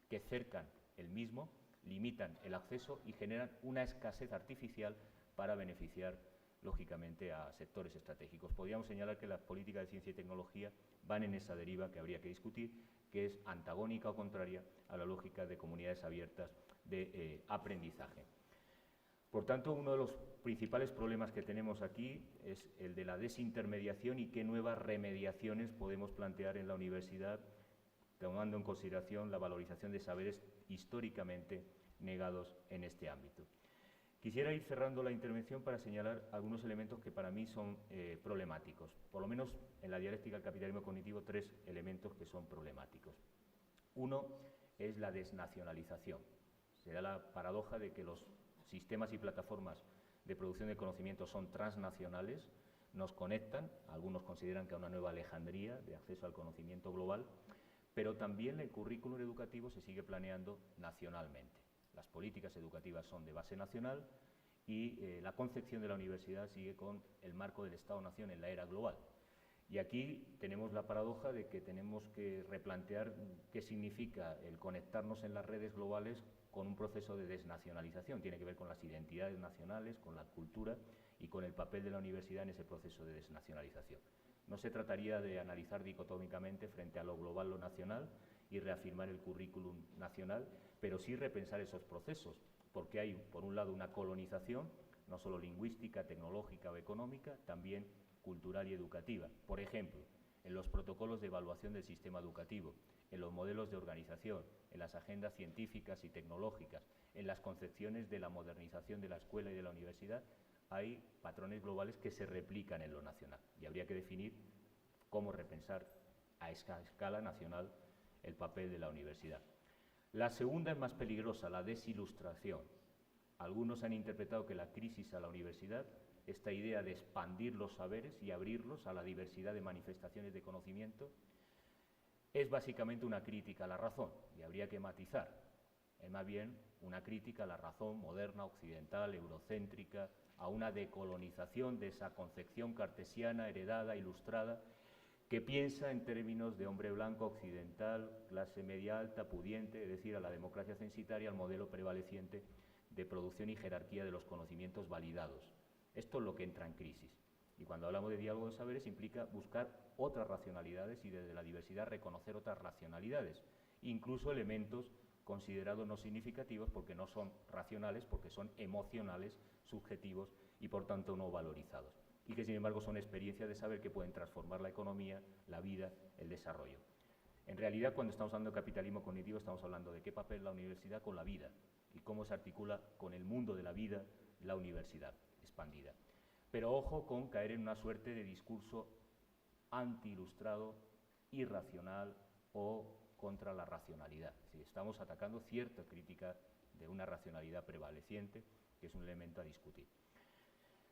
que cercan el mismo, limitan el acceso y generan una escasez artificial para beneficiar, lógicamente, a sectores estratégicos. Podríamos señalar que las políticas de ciencia y tecnología van en esa deriva que habría que discutir, que es antagónica o contraria a la lógica de comunidades abiertas de aprendizaje. Por tanto, uno de los principales problemas que tenemos aquí es el de la desintermediación y qué nuevas remediaciones podemos plantear en la universidad, tomando en consideración la valorización de saberes históricamente negados en este ámbito. Quisiera ir cerrando la intervención para señalar algunos elementos que para mí son problemáticos. Por lo menos en la dialéctica del capitalismo cognitivo, 3 elementos que son problemáticos. Uno es la desnacionalización. Se da la paradoja de que los sistemas y plataformas de producción de conocimiento son transnacionales, nos conectan, algunos consideran que a una nueva Alejandría de acceso al conocimiento global, pero también el currículum educativo se sigue planeando nacionalmente. Las políticas educativas son de base nacional y la concepción de la universidad sigue con el marco del Estado-Nación en la era global. Y aquí tenemos la paradoja de que tenemos que replantear qué significa el conectarnos en las redes globales con un proceso de desnacionalización. Tiene que ver con las identidades nacionales, con la cultura y con el papel de la universidad en ese proceso de desnacionalización. No se trataría de analizar dicotómicamente frente a lo global, lo nacional y reafirmar el currículum nacional, pero sí repensar esos procesos, porque hay, por un lado, una colonización, no solo lingüística, tecnológica o económica, también cultural y educativa. Por ejemplo, en los protocolos de evaluación del sistema educativo, en los modelos de organización, en las agendas científicas y tecnológicas, en las concepciones de la modernización de la escuela y de la universidad, hay patrones globales que se replican en lo nacional y habría que definir cómo repensar a escala nacional el papel de la universidad. La segunda es más peligrosa, la desilustración. Algunos han interpretado que la crisis a la universidad, esta idea de expandir los saberes y abrirlos a la diversidad de manifestaciones de conocimiento, es básicamente una crítica a la razón, y habría que matizar. Es más bien una crítica a la razón moderna, occidental, eurocéntrica, a una decolonización de esa concepción cartesiana, heredada, ilustrada, que piensa en términos de hombre blanco occidental, clase media alta, pudiente, es decir, a la democracia censitaria, al modelo prevaleciente de producción y jerarquía de los conocimientos validados. Esto es lo que entra en crisis. Y cuando hablamos de diálogo de saberes implica buscar otras racionalidades y desde la diversidad reconocer otras racionalidades, incluso elementos considerados no significativos porque no son racionales, porque son emocionales, subjetivos y por tanto no valorizados. Y que sin embargo son experiencias de saber que pueden transformar la economía, la vida, el desarrollo. En realidad, cuando estamos hablando de capitalismo cognitivo, estamos hablando de qué papel la universidad con la vida y cómo se articula con el mundo de la vida la universidad expandida. Pero ojo con caer en una suerte de discurso anti-ilustrado, irracional o contra la racionalidad. Si estamos atacando cierta crítica de una racionalidad prevaleciente, que es un elemento a discutir.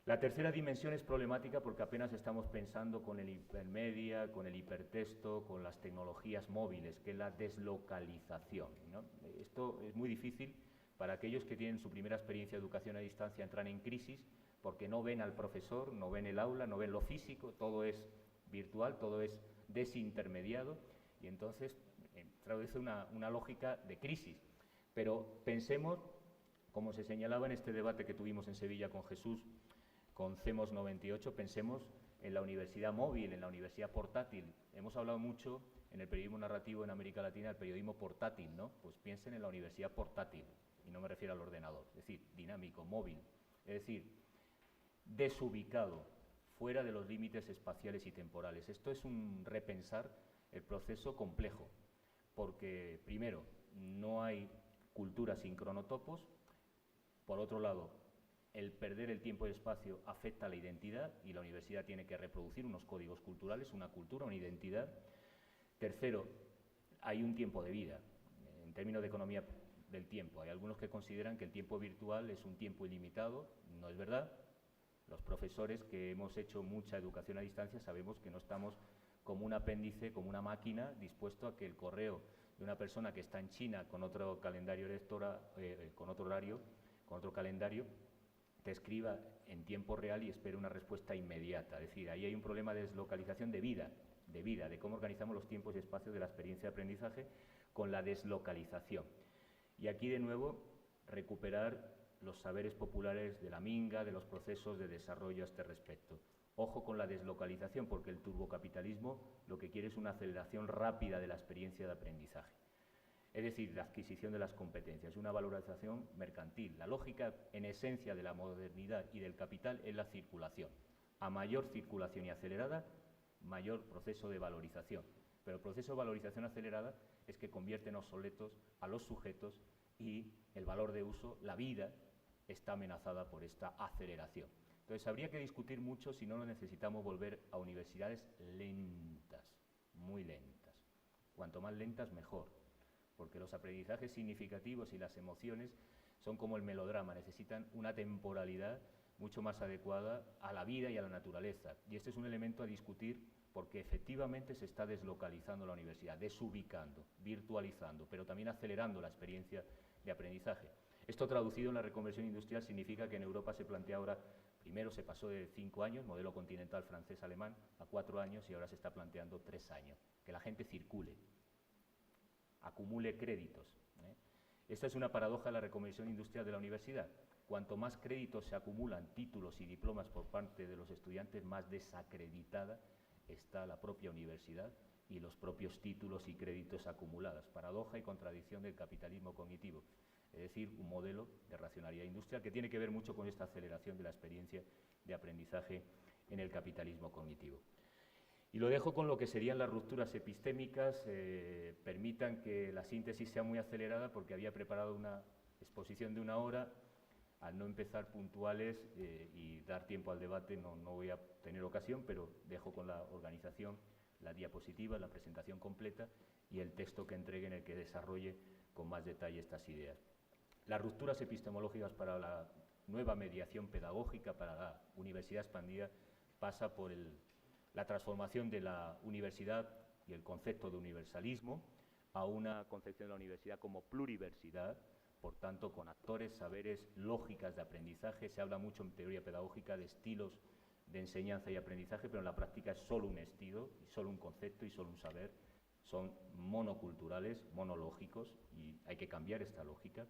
La tercera dimensión es problemática porque apenas estamos pensando con el hipermedia, con el hipertexto, con las tecnologías móviles, que es la deslocalización, ¿no? Esto es muy difícil para aquellos que tienen su primera experiencia de educación a distancia, entran en crisis porque no ven al profesor, no ven el aula, no ven lo físico, todo es virtual, todo es desintermediado y entonces traduce una lógica de crisis. Pero pensemos, como se señalaba en este debate que tuvimos en Sevilla con Jesús, con CEMOS 98, pensemos en la universidad móvil, en la universidad portátil. Hemos hablado mucho en el periodismo narrativo en América Latina del periodismo portátil, ¿no? Pues piensen en la universidad portátil, y no me refiero al ordenador, es decir, dinámico, móvil, es decir, desubicado, fuera de los límites espaciales y temporales. Esto es un repensar el proceso complejo, porque primero, no hay cultura sin cronotopos, por otro lado, el perder el tiempo y el espacio afecta a la identidad y la universidad tiene que reproducir unos códigos culturales, una cultura, una identidad. Tercero, hay un tiempo de vida. En términos de economía del tiempo, hay algunos que consideran que el tiempo virtual es un tiempo ilimitado. No es verdad. Los profesores que hemos hecho mucha educación a distancia sabemos que no estamos como un apéndice, como una máquina, dispuesto a que el correo de una persona que está en China con otro calendario electoral, con otro horario, con otro calendario, te escriba en tiempo real y espere una respuesta inmediata. Es decir, ahí hay un problema de deslocalización de vida, de cómo organizamos los tiempos y espacios de la experiencia de aprendizaje con la deslocalización. Y aquí, de nuevo, recuperar los saberes populares de la minga, de los procesos de desarrollo a este respecto. Ojo con la deslocalización, porque el turbocapitalismo lo que quiere es una aceleración rápida de la experiencia de aprendizaje. Es decir, la adquisición de las competencias, una valorización mercantil. La lógica, en esencia, de la modernidad y del capital es la circulación. A mayor circulación y acelerada, mayor proceso de valorización. Pero el proceso de valorización acelerada es que convierte en obsoletos a los sujetos y el valor de uso, la vida, está amenazada por esta aceleración. Entonces, habría que discutir mucho si no necesitamos volver a universidades lentas, muy lentas. Cuanto más lentas, mejor, porque los aprendizajes significativos y las emociones son como el melodrama, necesitan una temporalidad mucho más adecuada a la vida y a la naturaleza. Y este es un elemento a discutir porque efectivamente se está deslocalizando la universidad, desubicando, virtualizando, pero también acelerando la experiencia de aprendizaje. Esto traducido en la reconversión industrial significa que en Europa se plantea ahora, primero se pasó de 5 años, modelo continental francés-alemán, a 4 años y ahora se está planteando 3 años, que la gente circule, acumule créditos. Esta es una paradoja de la reconversión industrial de la universidad. Cuanto más créditos se acumulan, títulos y diplomas por parte de los estudiantes, más desacreditada está la propia universidad y los propios títulos y créditos acumulados. Paradoja y contradicción del capitalismo cognitivo, es decir, un modelo de racionalidad industrial que tiene que ver mucho con esta aceleración de la experiencia de aprendizaje en el capitalismo cognitivo. Y lo dejo con lo que serían las rupturas epistémicas. Permitan que la síntesis sea muy acelerada porque había preparado una exposición de 1 hora. Al no empezar puntuales y dar tiempo al debate no voy a tener ocasión, pero dejo con la organización la diapositiva, la presentación completa y el texto que entregue en el que desarrolle con más detalle estas ideas. Las rupturas epistemológicas para la nueva mediación pedagógica, para la universidad expandida, pasa por la transformación de la universidad y el concepto de universalismo a una concepción de la universidad como pluriversidad, por tanto, con actores, saberes, lógicas de aprendizaje. Se habla mucho en teoría pedagógica de estilos de enseñanza y aprendizaje, pero en la práctica es solo un estilo, y solo un concepto y solo un saber. Son monoculturales, monológicos, y hay que cambiar esta lógica.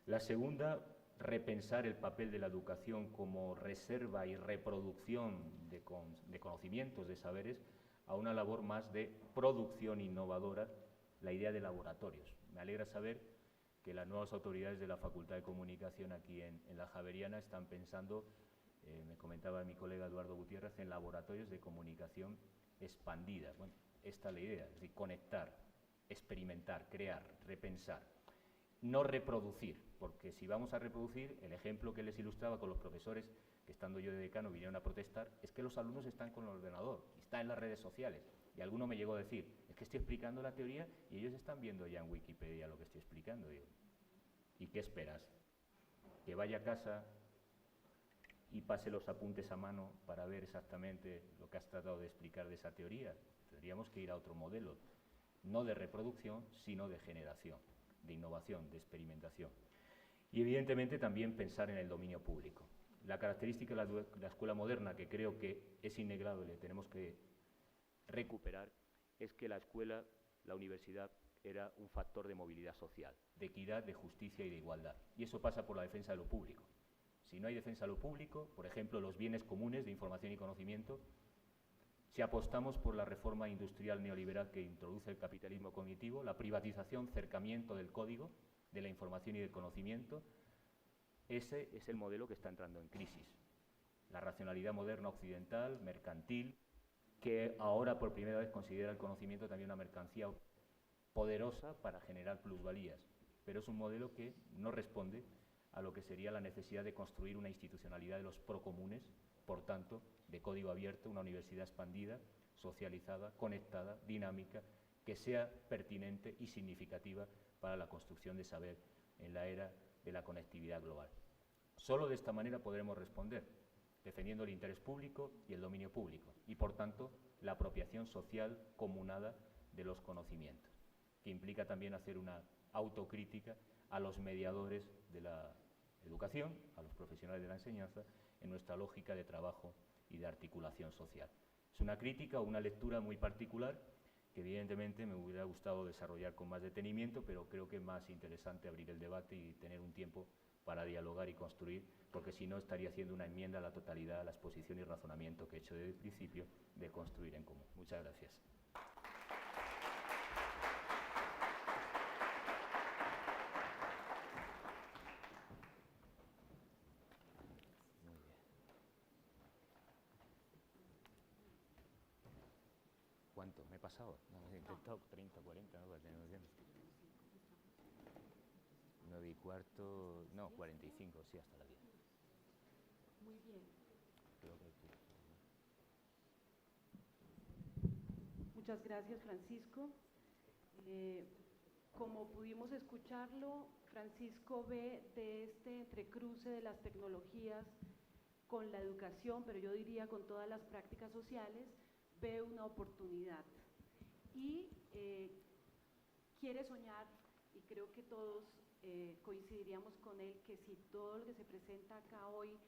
La segunda, repensar el papel de la educación como reserva y reproducción de conocimientos, de saberes, a una labor más de producción innovadora, la idea de laboratorios. Me alegra saber que las nuevas autoridades de la Facultad de Comunicación aquí en la Javeriana están pensando, me comentaba mi colega Eduardo Gutiérrez, en laboratorios de comunicación expandida. Bueno, esta es la idea, es decir, conectar, experimentar, crear, repensar. No reproducir, porque si vamos a reproducir, el ejemplo que les ilustraba con los profesores, que estando yo de decano vinieron a protestar, es que los alumnos están con el ordenador, están en las redes sociales. Y alguno me llegó a decir, es que estoy explicando la teoría y ellos están viendo ya en Wikipedia lo que estoy explicando. Digo, ¿y qué esperas? ¿Que vaya a casa y pase los apuntes a mano para ver exactamente lo que has tratado de explicar de esa teoría? Tendríamos que ir a otro modelo, no de reproducción, sino de generación, de innovación, de experimentación. Y evidentemente también pensar en el dominio público. La característica de la escuela moderna, que creo que es innegable, tenemos que recuperar, es que la escuela, la universidad, era un factor de movilidad social, de equidad, de justicia y de igualdad. Y eso pasa por la defensa de lo público. Si no hay defensa de lo público, por ejemplo, los bienes comunes de información y conocimiento, si apostamos por la reforma industrial neoliberal que introduce el capitalismo cognitivo, la privatización, cercamiento del código, de la información y del conocimiento, ese es el modelo que está entrando en crisis. La racionalidad moderna occidental, mercantil, que ahora por primera vez considera el conocimiento también una mercancía poderosa para generar plusvalías, pero es un modelo que no responde a lo que sería la necesidad de construir una institucionalidad de los procomunes, por tanto, de código abierto, una universidad expandida, socializada, conectada, dinámica, que sea pertinente y significativa para la construcción de saber en la era de la conectividad global. Solo de esta manera podremos responder, defendiendo el interés público y el dominio público, y por tanto la apropiación social comunada de los conocimientos, que implica también hacer una autocrítica a los mediadores de la educación, a los profesionales de la enseñanza, en nuestra lógica de trabajo y de articulación social. Es una crítica o una lectura muy particular que evidentemente me hubiera gustado desarrollar con más detenimiento, pero creo que es más interesante abrir el debate y tener un tiempo para dialogar y construir, porque si no estaría haciendo una enmienda a la totalidad a la exposición y razonamiento que he hecho desde el principio de construir en común. Muchas gracias. ¿Cuánto? ¿Me he pasado? No, he intentado 30, 40, ¿no? 9:15, no, 45, sí, hasta las 10. Muy bien. Creo que aquí. Muchas gracias, Francisco. Como pudimos escucharlo, Francisco ve de este entrecruce de las tecnologías con la educación, pero yo diría con todas las prácticas sociales, ve una oportunidad y quiere soñar, y creo que todos coincidiríamos con él, que si todo lo que se presenta acá hoy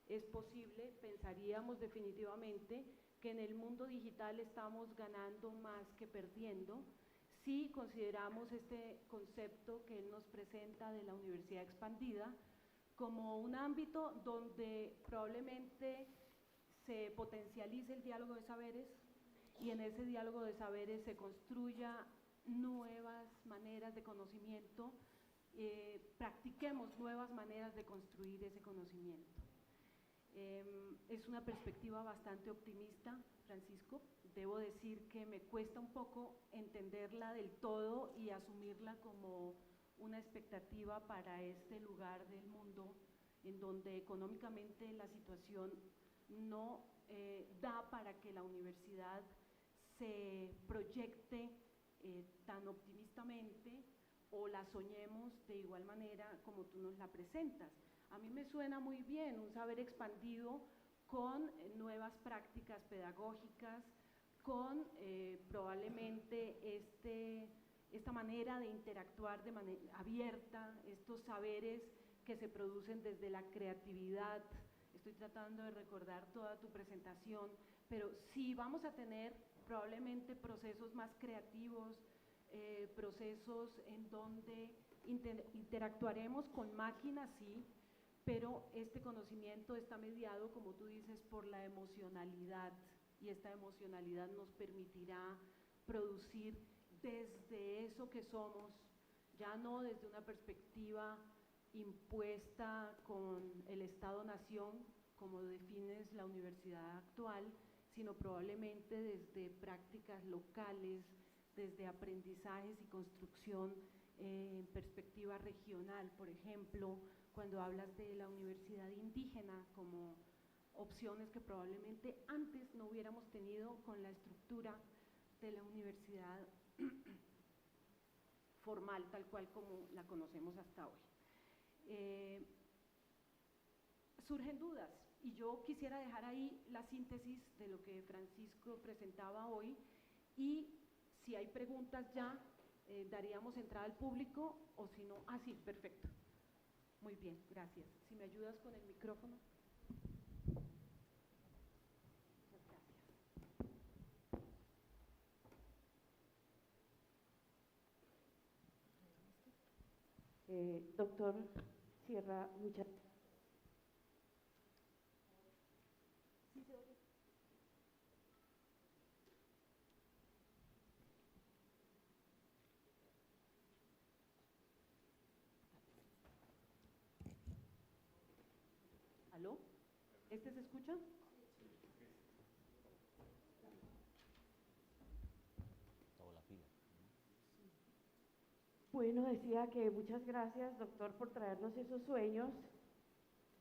es posible, pensaríamos definitivamente que en el mundo digital estamos ganando más que perdiendo, si consideramos este concepto que él nos presenta de la universidad expandida como un ámbito donde probablemente se potencialice el diálogo de saberes y en ese diálogo de saberes se construya nuevas maneras de conocimiento, practiquemos nuevas maneras de construir ese conocimiento. Es una perspectiva bastante optimista, Francisco. Debo decir que me cuesta un poco entenderla del todo y asumirla como una expectativa para este lugar del mundo en donde económicamente la situación no da para que la universidad se proyecte tan optimistamente o la soñemos de igual manera como tú nos la presentas. A mí me suena muy bien un saber expandido con nuevas prácticas pedagógicas, con probablemente esta manera de interactuar de manera abierta, estos saberes que se producen desde la creatividad. Estoy tratando de recordar toda tu presentación, pero sí vamos a tener probablemente procesos más creativos, procesos en donde interactuaremos con máquinas, sí, pero este conocimiento está mediado, como tú dices, por la emocionalidad, y esta emocionalidad nos permitirá producir desde eso que somos, ya no desde una perspectiva impuesta con el Estado-nación, como defines la universidad actual, sino probablemente desde prácticas locales, desde aprendizajes y construcción en perspectiva regional. Por ejemplo, cuando hablas de la universidad indígena como opciones que probablemente antes no hubiéramos tenido con la estructura de la universidad formal, tal cual como la conocemos hasta hoy. Surgen dudas y yo quisiera dejar ahí la síntesis de lo que Francisco presentaba hoy, y si hay preguntas ya daríamos entrada al público, o si no, sí, perfecto. Muy bien, gracias. Si me ayudas con el micrófono. Muchas gracias. Doctor Sierra, muchas gracias. ¿Aló? ¿Este se escucha? Bueno, decía que muchas gracias, doctor, por traernos esos sueños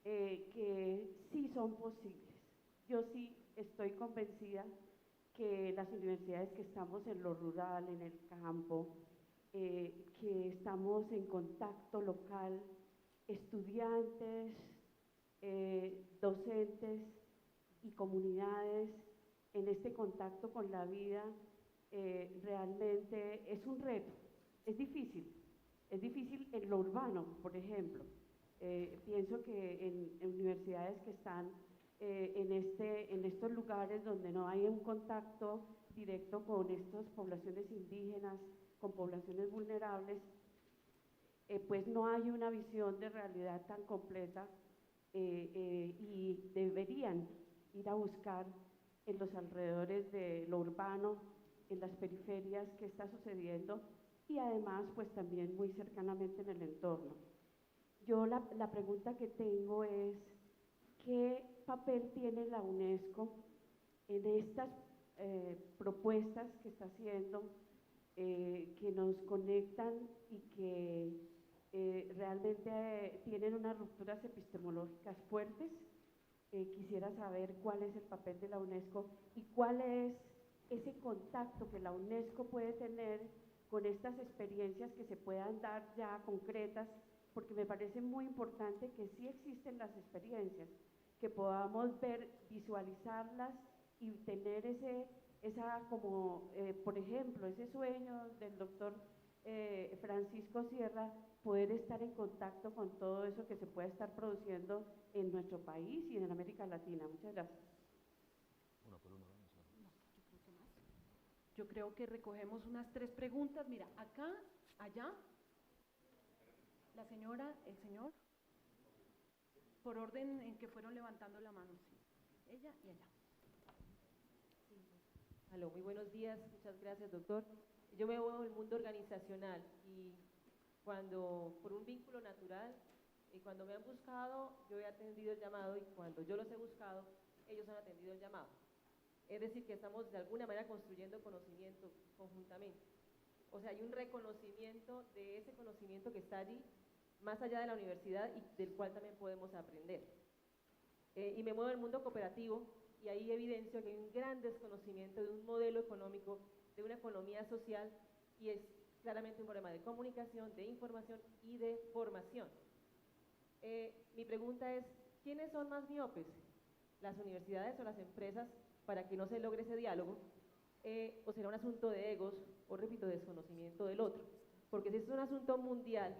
que sí son posibles. Yo sí estoy convencida que las universidades que estamos en lo rural, en el campo, que estamos en contacto local, estudiantes, docentes y comunidades en este contacto con la vida, realmente es un reto, es difícil en lo urbano, por ejemplo. Pienso que en universidades que están en estos lugares donde no hay un contacto directo con estas poblaciones indígenas, con poblaciones vulnerables, pues no hay una visión de realidad tan completa, y deberían ir a buscar en los alrededores de lo urbano, en las periferias, qué está sucediendo, y además pues también muy cercanamente en el entorno. Yo la pregunta que tengo es, ¿qué papel tiene la UNESCO en estas propuestas que está haciendo, que nos conectan y que realmente tienen unas rupturas epistemológicas fuertes. Quisiera saber cuál es el papel de la UNESCO y cuál es ese contacto que la UNESCO puede tener con estas experiencias que se puedan dar ya concretas, porque me parece muy importante que sí existen las experiencias, que podamos ver, visualizarlas y tener por ejemplo, ese sueño del doctor Francisco Sierra, poder estar en contacto con todo eso que se puede estar produciendo en nuestro país y en América Latina. Muchas gracias. Uno por uno, vamos. Yo creo que recogemos unas 3 preguntas. Mira, acá, allá, la señora, el señor, por orden en que fueron levantando la mano, sí. Ella y allá. Aló, muy buenos días, muchas gracias, doctor. Yo me muevo en el mundo organizacional y por un vínculo natural, cuando me han buscado, yo he atendido el llamado, y cuando yo los he buscado, ellos han atendido el llamado. Es decir, que estamos de alguna manera construyendo conocimiento conjuntamente. O sea, hay un reconocimiento de ese conocimiento que está allí, más allá de la universidad, y del cual también podemos aprender. Y me muevo en el mundo cooperativo, y ahí evidencio que hay un gran desconocimiento de un modelo económico, de una economía social, y es claramente un problema de comunicación, de información y de formación. Mi pregunta es, ¿quiénes son más miopes? ¿Las universidades o las empresas, para que no se logre ese diálogo? ¿O será un asunto de egos, o repito, desconocimiento del otro? Porque si es un asunto mundial,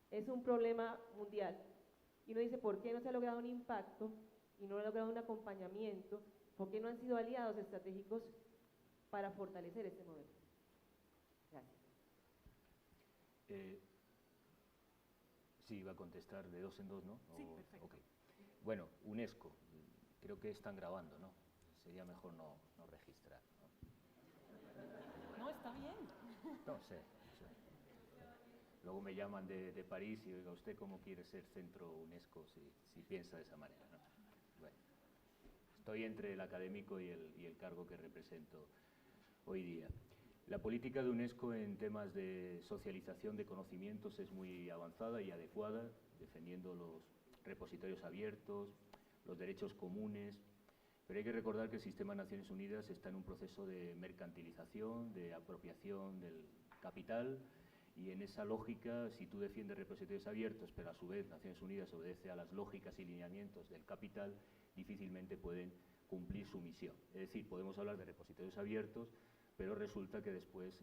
es un problema mundial, y uno dice, ¿por qué no se ha logrado un impacto y no ha logrado un acompañamiento? ¿Por qué no han sido aliados estratégicos para fortalecer este modelo? Gracias. Sí, iba a contestar de 2 en 2, ¿no? Sí, perfecto. Okay. Bueno, UNESCO, creo que están grabando, ¿no? Sería mejor no registrar, ¿no? No, está bien. No sé. Luego me llaman de París y, oiga, ¿usted cómo quiere ser centro UNESCO si piensa de esa manera, ¿no? Bueno, estoy entre el académico y el cargo que represento hoy día. La política de UNESCO en temas de socialización de conocimientos es muy avanzada y adecuada, defendiendo los repositorios abiertos, los derechos comunes, pero hay que recordar que el sistema de Naciones Unidas está en un proceso de mercantilización, de apropiación del capital, y en esa lógica, si tú defiendes repositorios abiertos, pero a su vez Naciones Unidas obedece a las lógicas y lineamientos del capital, difícilmente pueden cumplir su misión. Es decir, podemos hablar de repositorios abiertos, pero resulta que después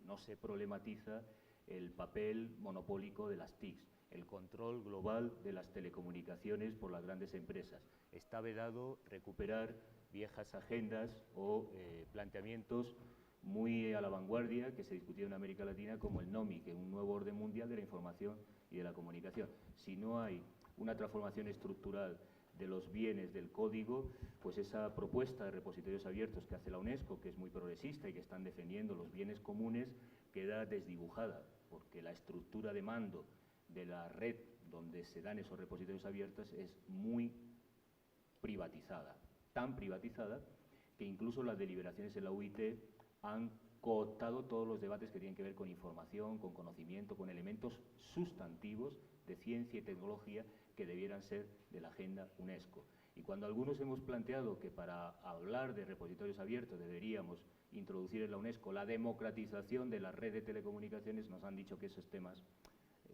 no se problematiza el papel monopólico de las TICs, el control global de las telecomunicaciones por las grandes empresas. Está vedado recuperar viejas agendas o planteamientos muy a la vanguardia que se discutieron en América Latina, como el NOMI, que es un nuevo orden mundial de la información y de la comunicación. Si no hay una transformación estructural de los bienes del código, pues esa propuesta de repositorios abiertos que hace la UNESCO, que es muy progresista y que están defendiendo los bienes comunes, queda desdibujada, porque la estructura de mando de la red donde se dan esos repositorios abiertos es muy privatizada, tan privatizada que incluso las deliberaciones en la UIT han cooptado todos los debates que tienen que ver con información, con conocimiento, con elementos sustantivos de ciencia y tecnología que debieran ser de la agenda UNESCO. Y cuando algunos hemos planteado que para hablar de repositorios abiertos deberíamos introducir en la UNESCO la democratización de la red de telecomunicaciones, nos han dicho que esos temas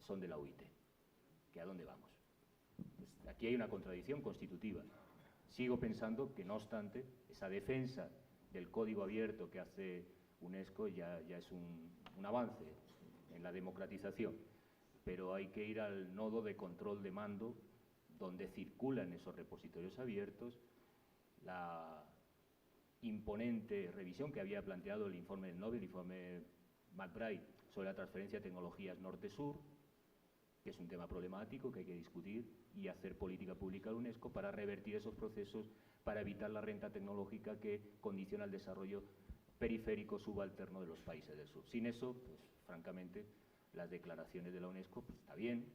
son de la UIT. ¿Que a dónde vamos? Pues aquí hay una contradicción constitutiva. Sigo pensando que, no obstante, esa defensa del código abierto que hace UNESCO ya es un avance en la democratización, pero hay que ir al nodo de control de mando donde circulan esos repositorios abiertos, la imponente revisión que había planteado el informe del Nobel, el informe McBride, sobre la transferencia de tecnologías norte-sur, que es un tema problemático que hay que discutir y hacer política pública de UNESCO para revertir esos procesos, para evitar la renta tecnológica que condiciona el desarrollo periférico subalterno de los países del sur. Sin eso, pues, francamente, las declaraciones de la UNESCO, pues, está bien,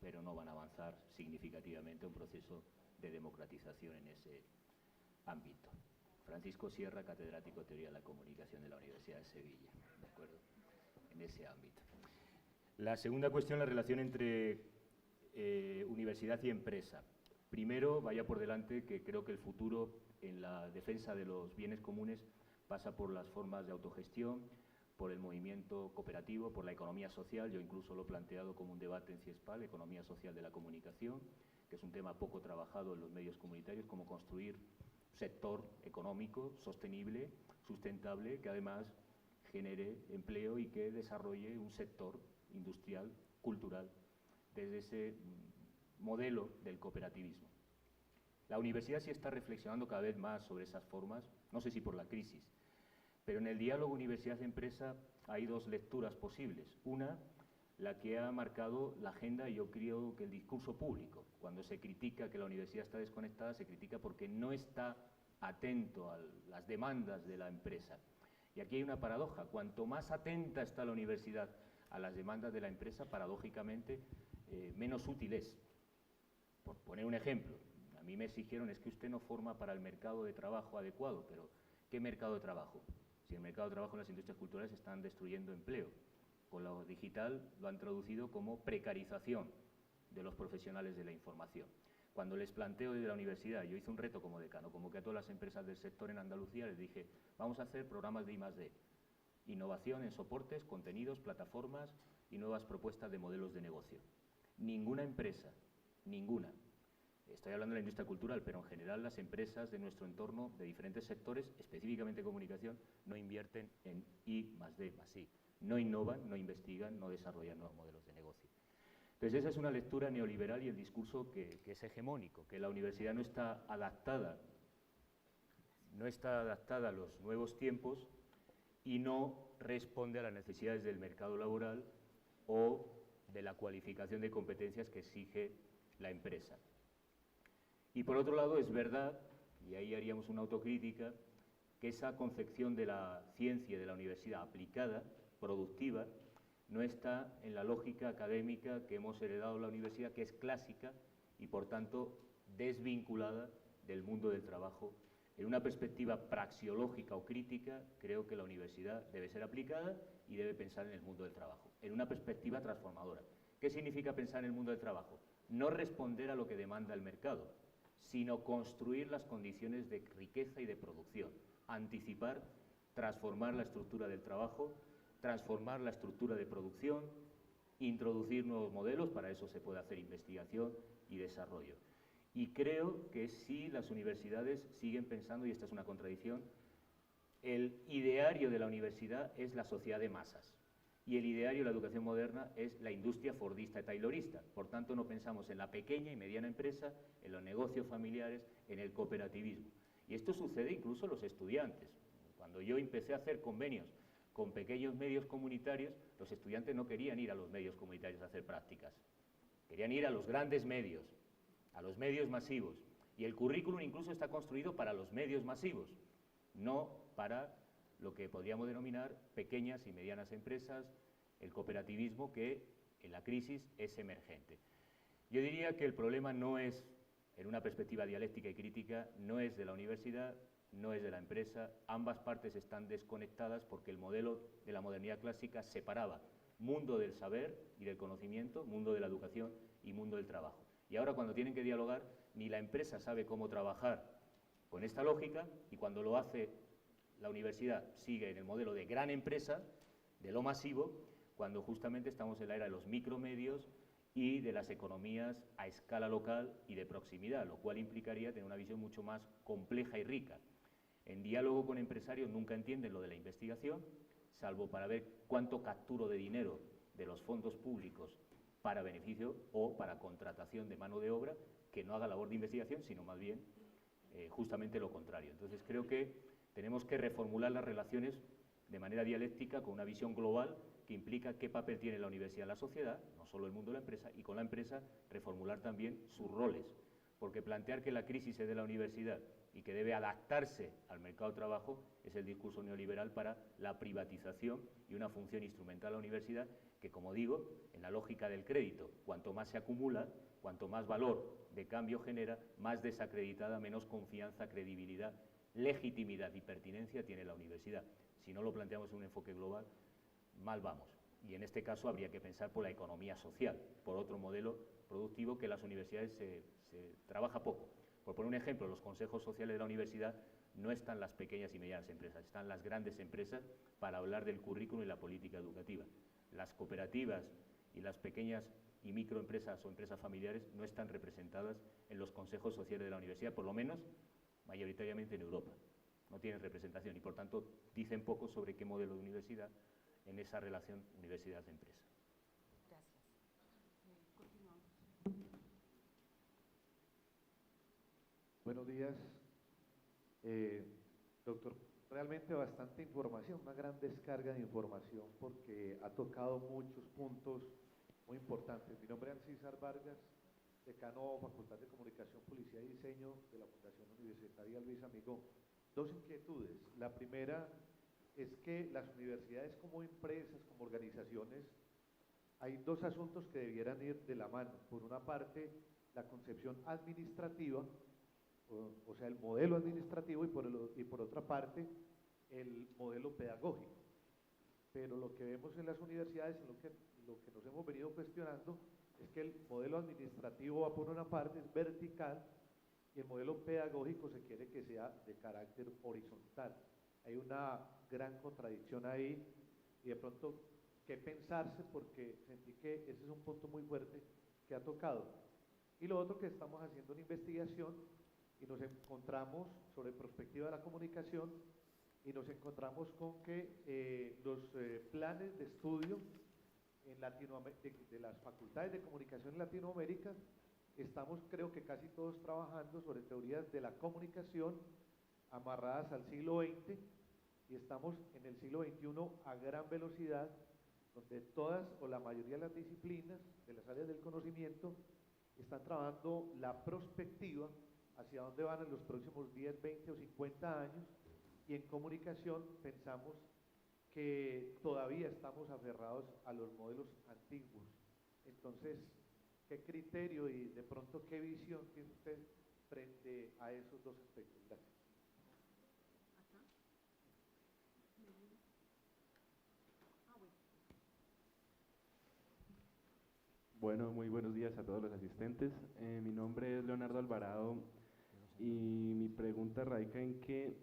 pero no van a avanzar significativamente un proceso de democratización en ese ámbito. Francisco Sierra, catedrático de Teoría de la Comunicación de la Universidad de Sevilla, ¿de acuerdo? En ese ámbito. La segunda cuestión, la relación entre universidad y empresa. Primero, vaya por delante que creo que el futuro en la defensa de los bienes comunes pasa por las formas de autogestión, por el movimiento cooperativo, por la economía social. Yo incluso lo he planteado como un debate en CIESPAL, economía social de la comunicación, que es un tema poco trabajado en los medios comunitarios, cómo construir un sector económico sostenible, sustentable, que además genere empleo y que desarrolle un sector industrial, cultural, desde ese modelo del cooperativismo. La universidad sí está reflexionando cada vez más sobre esas formas, no sé si por la crisis, pero en el diálogo universidad-empresa hay dos lecturas posibles. Una, la que ha marcado la agenda, y yo creo que el discurso público. Cuando se critica que la universidad está desconectada, se critica porque no está atento a las demandas de la empresa. Y aquí hay una paradoja: cuanto más atenta está la universidad a las demandas de la empresa, paradójicamente, menos útil es. Por poner un ejemplo, a mí me exigieron, es que usted no forma para el mercado de trabajo adecuado, pero ¿qué mercado de trabajo? Si el mercado de trabajo en las industrias culturales están destruyendo empleo. Con lo digital lo han traducido como precarización de los profesionales de la información. Cuando les planteo desde la universidad, yo hice un reto como decano, convoqué a todas las empresas del sector en Andalucía, les dije, vamos a hacer programas de I+D, innovación en soportes, contenidos, plataformas y nuevas propuestas de modelos de negocio. Ninguna empresa, ninguna, estoy hablando de la industria cultural, pero en general las empresas de nuestro entorno, de diferentes sectores, específicamente comunicación, no invierten en I+D+I. No innovan, no investigan, no desarrollan nuevos modelos de negocio. Entonces esa es una lectura neoliberal y el discurso que es hegemónico, que la universidad no está adaptada a los nuevos tiempos y no responde a las necesidades del mercado laboral o de la cualificación de competencias que exige la empresa. Y por otro lado es verdad, y ahí haríamos una autocrítica, que esa concepción de la ciencia y de la universidad aplicada, productiva, no está en la lógica académica que hemos heredado de la universidad, que es clásica y por tanto desvinculada del mundo del trabajo. En una perspectiva praxeológica o crítica, creo que la universidad debe ser aplicada y debe pensar en el mundo del trabajo, en una perspectiva transformadora. ¿Qué significa pensar en el mundo del trabajo? No responder a lo que demanda el mercado, sino construir las condiciones de riqueza y de producción, anticipar, transformar la estructura del trabajo, transformar la estructura de producción, introducir nuevos modelos, para eso se puede hacer investigación y desarrollo. Y creo que si las universidades siguen pensando, y esta es una contradicción, el ideario de la universidad es la sociedad de masas, y el ideario de la educación moderna es la industria fordista y taylorista. Por tanto, no pensamos en la pequeña y mediana empresa, en los negocios familiares, en el cooperativismo. Y esto sucede incluso en los estudiantes. Cuando yo empecé a hacer convenios con pequeños medios comunitarios, los estudiantes no querían ir a los medios comunitarios a hacer prácticas, querían ir a los grandes medios, a los medios masivos. Y el currículum incluso está construido para los medios masivos, no para lo que podríamos denominar pequeñas y medianas empresas, el cooperativismo que en la crisis es emergente. Yo diría que el problema no es, en una perspectiva dialéctica y crítica, no es de la universidad, no es de la empresa, ambas partes están desconectadas porque el modelo de la modernidad clásica separaba mundo del saber y del conocimiento, mundo de la educación y mundo del trabajo. Y ahora cuando tienen que dialogar, ni la empresa sabe cómo trabajar con esta lógica, y cuando lo hace la universidad sigue en el modelo de gran empresa, de lo masivo, cuando justamente estamos en la era de los micromedios y de las economías a escala local y de proximidad, lo cual implicaría tener una visión mucho más compleja y rica. En diálogo con empresarios nunca entienden lo de la investigación, salvo para ver cuánto capturo de dinero de los fondos públicos para beneficio o para contratación de mano de obra, que no haga labor de investigación, sino más bien justamente lo contrario. Entonces creo que tenemos que reformular las relaciones de manera dialéctica con una visión global que implica qué papel tiene la universidad en la sociedad, no solo el mundo de la empresa, y con la empresa reformular también sus roles. Porque plantear que la crisis es de la universidad y que debe adaptarse al mercado de trabajo es el discurso neoliberal para la privatización y una función instrumental a la universidad que, como digo, en la lógica del crédito, cuanto más se acumula, cuanto más valor de cambio genera, más desacreditada, menos confianza, credibilidad, legitimidad y pertinencia tiene la universidad. Si no lo planteamos en un enfoque global, mal vamos. y en este caso habría que pensar por la economía social, por otro modelo productivo que en las universidades se trabaja poco. Por poner un ejemplo, los consejos sociales de la universidad no están las pequeñas y medianas empresas, están las grandes empresas para hablar del currículum y la política educativa. Las cooperativas y las pequeñas y microempresas o empresas familiares no están representadas en los consejos sociales de la universidad, por lo menos mayoritariamente en Europa. No tienen representación y, por tanto, dicen poco sobre qué modelo de universidad en esa relación universidad-empresa. Gracias. Continuamos. Buenos días, doctor. Realmente bastante información, una gran descarga de información porque ha tocado muchos puntos muy importantes. Mi nombre es César Vargas, decano Facultad de Comunicación, Publicidad y Diseño de la Fundación Universitaria Luis Amigó. Dos inquietudes. La primera es que las universidades como empresas, como organizaciones, hay dos asuntos que debieran ir de la mano. Por una parte, la concepción administrativa, o sea, el modelo administrativo, y por otra parte, el modelo pedagógico. Pero lo que vemos en las universidades, lo que nos hemos venido cuestionando, es que el modelo administrativo va por una parte, es vertical, y el modelo pedagógico se quiere que sea de carácter horizontal. Hay una gran contradicción ahí, y de pronto, ¿qué pensarse? Porque sentí que ese es un punto muy fuerte que ha tocado. Y lo otro, que estamos haciendo una investigación y nos encontramos sobre perspectiva de la comunicación, y nos encontramos con que los planes de estudio en de las facultades de comunicación en Latinoamérica, estamos, creo que casi todos, trabajando sobre teorías de la comunicación amarradas al siglo XX, y estamos en el siglo XXI a gran velocidad, donde todas o la mayoría de las disciplinas de las áreas del conocimiento están trabajando la prospectiva hacia dónde van en los próximos 10, 20 o 50 años, y en comunicación pensamos que todavía estamos aferrados a los modelos antiguos. Entonces, ¿qué criterio y de pronto qué visión tiene usted frente a esos dos aspectos? Gracias. Bueno, muy buenos días a todos los asistentes. Mi nombre es Leonardo Alvarado y mi pregunta radica en que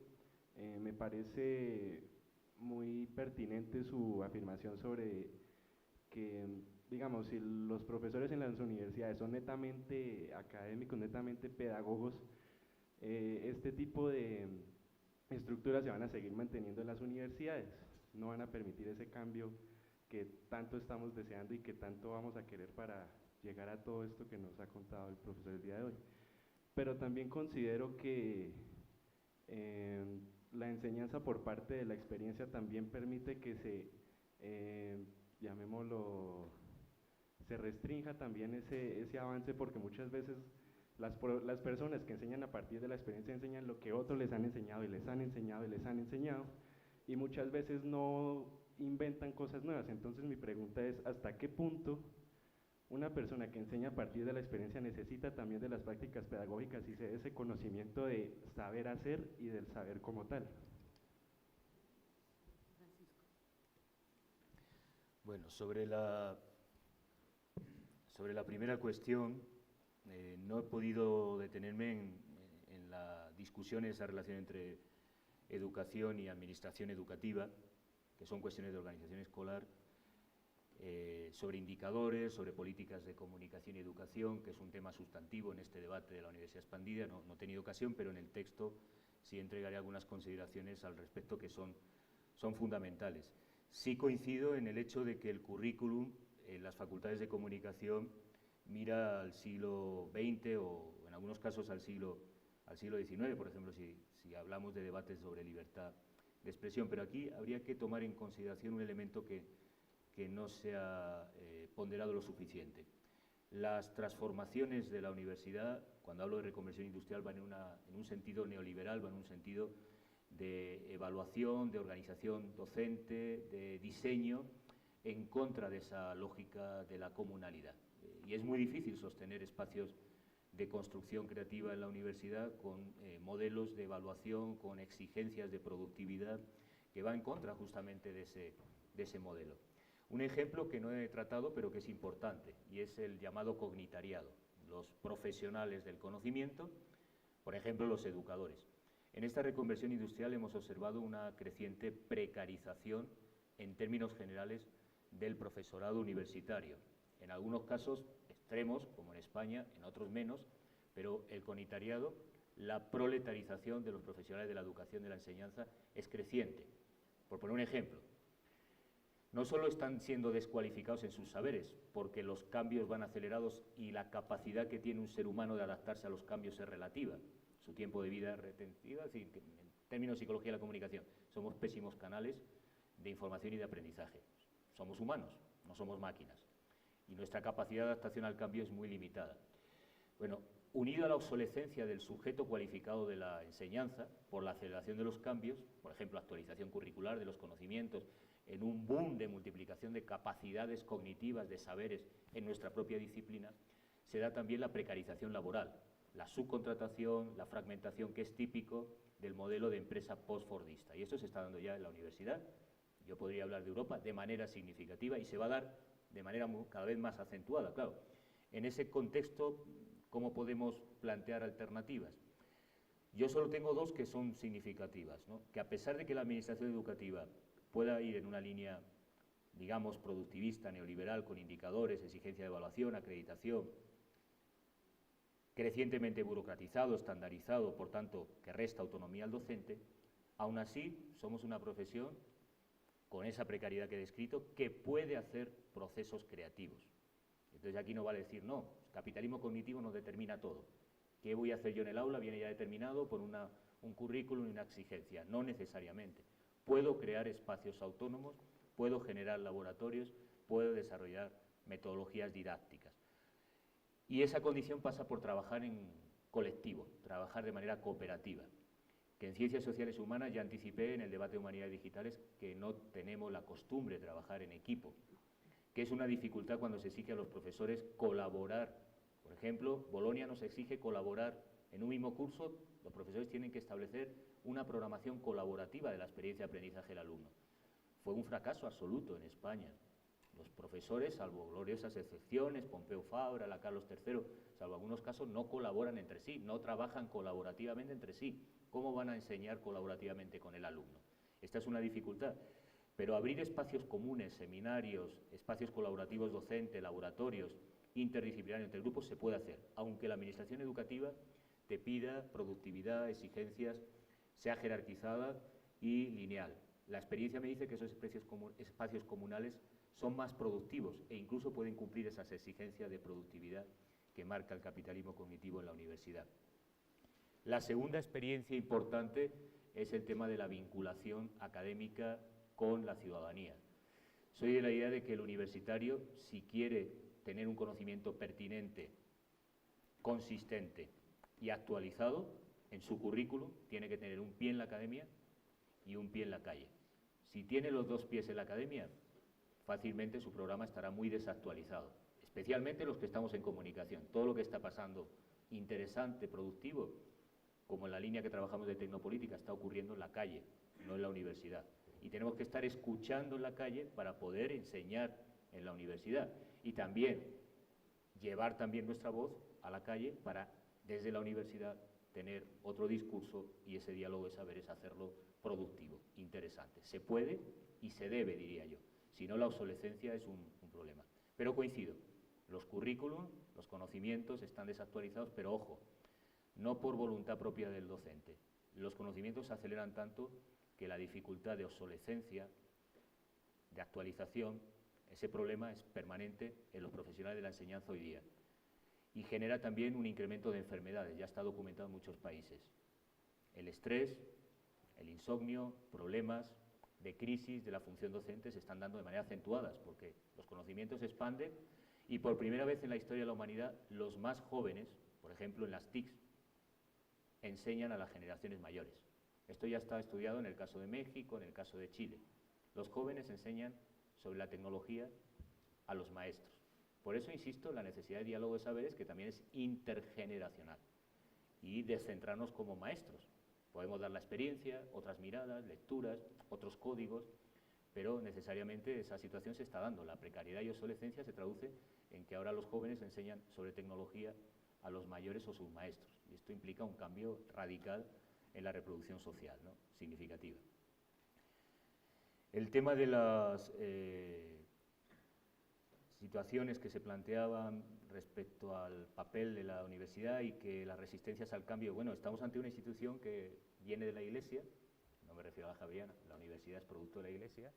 me parece muy pertinente su afirmación sobre que, digamos, si los profesores en las universidades son netamente académicos, netamente pedagogos, este tipo de estructuras se van a seguir manteniendo en las universidades, no van a permitir ese cambio que tanto estamos deseando y que tanto vamos a querer para llegar a todo esto que nos ha contado el profesor el día de hoy. Pero también considero que la enseñanza por parte de la experiencia también permite que llamémoslo, se restrinja también ese avance, porque muchas veces las personas que enseñan a partir de la experiencia enseñan lo que otros les han enseñado y les han enseñado y les han enseñado, y muchas veces no inventan cosas nuevas. Entonces mi pregunta es, ¿hasta qué punto una persona que enseña a partir de la experiencia necesita también de las prácticas pedagógicas y ese conocimiento de saber hacer y del saber como tal? Bueno, sobre la primera cuestión, no he podido detenerme en la discusión, en esa relación entre educación y administración educativa, que son cuestiones de organización escolar, sobre indicadores, sobre políticas de comunicación y educación, que es un tema sustantivo en este debate de la Universidad Expandida. No he tenido ocasión, pero en el texto sí entregaré algunas consideraciones al respecto que son fundamentales. Sí coincido en el hecho de que el currículum en las facultades de comunicación mira al siglo XX o en algunos casos al siglo XIX, por ejemplo, si hablamos de debates sobre libertad de expresión. Pero aquí habría que tomar en consideración un elemento que no se ha ponderado lo suficiente. Las transformaciones de la universidad, cuando hablo de reconversión industrial, van en un sentido neoliberal, van en un sentido de evaluación, de organización docente, de diseño, en contra de esa lógica de la comunalidad. Y es muy difícil sostener espacios de construcción creativa en la universidad con modelos de evaluación, con exigencias de productividad, que va en contra justamente de ese modelo. Un ejemplo que no he tratado, pero que es importante, y es el llamado cognitariado, los profesionales del conocimiento, por ejemplo, los educadores. En esta reconversión industrial hemos observado una creciente precarización en términos generales del profesorado universitario. En algunos casos extremos, como en España, en otros menos, pero el cognitariado, la proletarización de los profesionales de la educación y de la enseñanza es creciente. Por poner un ejemplo, no solo están siendo descualificados en sus saberes, porque los cambios van acelerados y la capacidad que tiene un ser humano de adaptarse a los cambios es relativa, su tiempo de vida es retentiva, en términos de psicología de la comunicación, somos pésimos canales de información y de aprendizaje. Somos humanos, no somos máquinas, y nuestra capacidad de adaptación al cambio es muy limitada. Bueno, unido a la obsolescencia del sujeto cualificado de la enseñanza por la aceleración de los cambios, por ejemplo, actualización curricular de los conocimientos, en un boom de multiplicación de capacidades cognitivas, de saberes en nuestra propia disciplina, se da también la precarización laboral, la subcontratación, la fragmentación, que es típico del modelo de empresa post-fordista. Y esto se está dando ya en la universidad, yo podría hablar de Europa, de manera significativa, y se va a dar de manera cada vez más acentuada, claro. En ese contexto, ¿cómo podemos plantear alternativas? Yo solo tengo dos que son significativas, ¿no? Que a pesar de que la administración educativa pueda ir en una línea, digamos, productivista, neoliberal, con indicadores, exigencia de evaluación, acreditación, crecientemente burocratizado, estandarizado, por tanto, que resta autonomía al docente, aún así somos una profesión, con esa precariedad que he descrito, que puede hacer procesos creativos. Entonces aquí no vale decir, no, el capitalismo cognitivo nos determina todo. ¿Qué voy a hacer yo en el aula? Viene ya determinado por un currículum y una exigencia. No necesariamente. Puedo crear espacios autónomos, puedo generar laboratorios, puedo desarrollar metodologías didácticas. Y esa condición pasa por trabajar en colectivo, trabajar de manera cooperativa. Que en Ciencias Sociales Humanas ya anticipé en el debate de Humanidades Digitales que no tenemos la costumbre de trabajar en equipo, que es una dificultad cuando se exige a los profesores colaborar. Por ejemplo, Bolonia nos exige colaborar en un mismo curso, los profesores tienen que establecer una programación colaborativa de la experiencia de aprendizaje del alumno. Fue un fracaso absoluto en España. Los profesores, salvo gloriosas excepciones, Pompeu Fabra, la Carlos III, salvo algunos casos, no colaboran entre sí, no trabajan colaborativamente entre sí. ¿Cómo van a enseñar colaborativamente con el alumno? Esta es una dificultad. Pero abrir espacios comunes, seminarios, espacios colaborativos docentes, laboratorios, interdisciplinarios entre grupos, se puede hacer, aunque la administración educativa te pida productividad, exigencias, sea jerarquizada y lineal. La experiencia me dice que esos espacios comunales son más productivos e incluso pueden cumplir esas exigencias de productividad que marca el capitalismo cognitivo en la universidad. La segunda experiencia importante es el tema de la vinculación académica con la ciudadanía. Soy de la idea de que el universitario, si quiere tener un conocimiento pertinente, consistente y actualizado en su currículum, tiene que tener un pie en la academia y un pie en la calle. Si tiene los dos pies en la academia, fácilmente su programa estará muy desactualizado, especialmente los que estamos en comunicación. Todo lo que está pasando interesante, productivo, como en la línea que trabajamos de tecnopolítica, está ocurriendo en la calle, no en la universidad. Y tenemos que estar escuchando en la calle para poder enseñar en la universidad. Y también llevar también nuestra voz a la calle para, desde la universidad, tener otro discurso y ese diálogo de saberes hacerlo productivo, interesante. Se puede y se debe, diría yo. Si no, la obsolescencia es un problema. Pero coincido, los currículums, los conocimientos están desactualizados, pero ojo, no por voluntad propia del docente. Los conocimientos se aceleran tanto que la dificultad de obsolescencia, de actualización, ese problema es permanente en los profesionales de la enseñanza hoy día. Y genera también un incremento de enfermedades, ya está documentado en muchos países. El estrés, el insomnio, problemas de crisis de la función docente se están dando de manera acentuadas, porque los conocimientos se expanden y por primera vez en la historia de la humanidad, los más jóvenes, por ejemplo en las TICs, enseñan a las generaciones mayores. Esto ya está estudiado en el caso de México, en el caso de Chile. Los jóvenes enseñan sobre la tecnología a los maestros. Por eso insisto en la necesidad de diálogo de saberes, que también es intergeneracional, y descentrarnos como maestros. Podemos dar la experiencia, otras miradas, lecturas, otros códigos, pero necesariamente esa situación se está dando. La precariedad y obsolescencia se traduce en que ahora los jóvenes enseñan sobre tecnología a los mayores o sus maestros, y esto implica un cambio radical en la reproducción social, ¿no?, significativa. El tema de las situaciones que se planteaban respecto al papel de la universidad y que las resistencias al cambio, bueno, estamos ante una institución que viene de la Iglesia, no me refiero a la Javeriana, la universidad es producto de la Iglesia,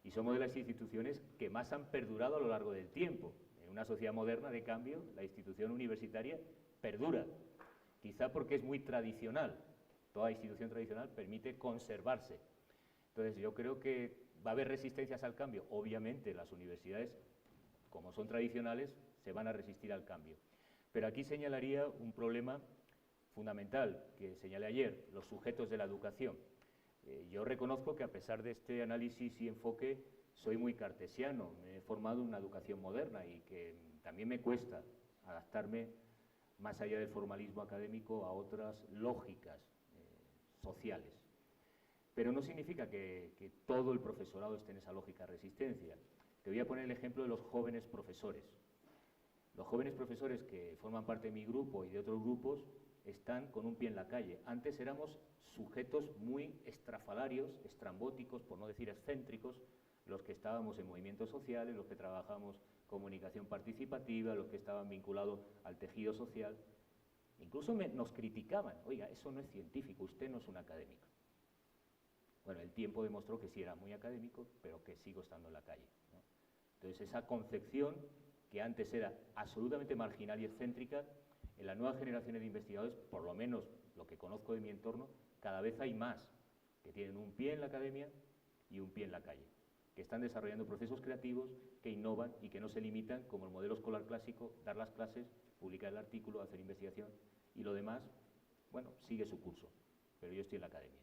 y somos de las instituciones que más han perdurado a lo largo del tiempo. En una sociedad moderna de cambio, la institución universitaria perdura, quizá porque es muy tradicional. Toda institución tradicional permite conservarse. Entonces, yo creo que va a haber resistencias al cambio. Obviamente, las universidades, como son tradicionales, se van a resistir al cambio. Pero aquí señalaría un problema fundamental que señalé ayer, los sujetos de la educación. Yo reconozco que a pesar de este análisis y enfoque, soy muy cartesiano, me he formado en una educación moderna y que también me cuesta adaptarme más allá del formalismo académico a otras lógicas sociales. Pero no significa que todo el profesorado esté en esa lógica de resistencia. Te voy a poner el ejemplo de los jóvenes profesores. Los jóvenes profesores que forman parte de mi grupo y de otros grupos están con un pie en la calle. Antes éramos sujetos muy estrafalarios, estrambóticos, por no decir excéntricos, los que estábamos en movimientos sociales, los que trabajamos comunicación participativa, los que estaban vinculados al tejido social. Incluso nos criticaban: oiga, eso no es científico, usted no es un académico. Bueno, el tiempo demostró que sí era muy académico, pero que sigo estando en la calle, ¿no? Entonces, esa concepción que antes era absolutamente marginal y excéntrica, en las nuevas generaciones de investigadores, por lo menos lo que conozco de mi entorno, cada vez hay más que tienen un pie en la academia y un pie en la calle, que están desarrollando procesos creativos, que innovan y que no se limitan, como el modelo escolar clásico, dar las clases, publicar el artículo, hacer investigación, y lo demás, bueno, sigue su curso, pero yo estoy en la academia.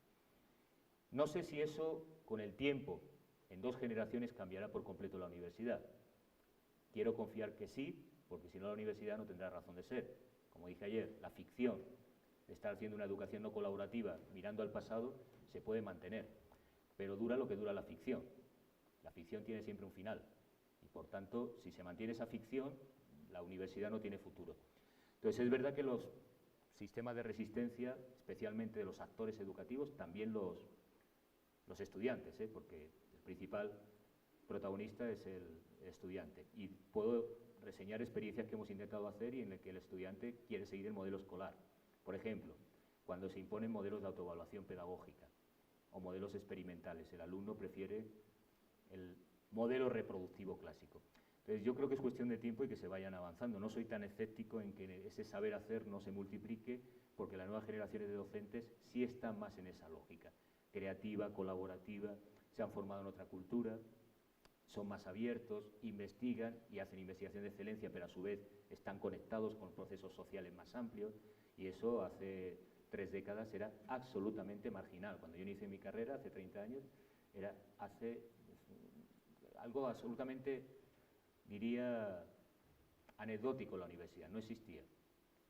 No sé si eso, con el tiempo, en 2 generaciones, cambiará por completo la universidad. Quiero confiar que sí, porque si no la universidad no tendrá razón de ser. Como dije ayer, la ficción de estar haciendo una educación no colaborativa mirando al pasado se puede mantener, pero dura lo que dura la ficción. La ficción tiene siempre un final y, por tanto, si se mantiene esa ficción, la universidad no tiene futuro. Entonces, es verdad que los sistemas de resistencia, especialmente de los actores educativos, también los estudiantes, porque el principal protagonista es el estudiante. Y puedo reseñar experiencias que hemos intentado hacer y en las que el estudiante quiere seguir el modelo escolar. Por ejemplo, cuando se imponen modelos de autoevaluación pedagógica o modelos experimentales, el alumno prefiere el modelo reproductivo clásico. Entonces, yo creo que es cuestión de tiempo y que se vayan avanzando. No soy tan escéptico en que ese saber hacer no se multiplique, porque las nuevas generaciones de docentes sí están más en esa lógica creativa, colaborativa, se han formado en otra cultura, son más abiertos, investigan y hacen investigación de excelencia, pero a su vez están conectados con procesos sociales más amplios, y eso hace 3 décadas era absolutamente marginal. Cuando yo inicié mi carrera, hace 30 años, era algo absolutamente, diría, anecdótico en la universidad, no existía.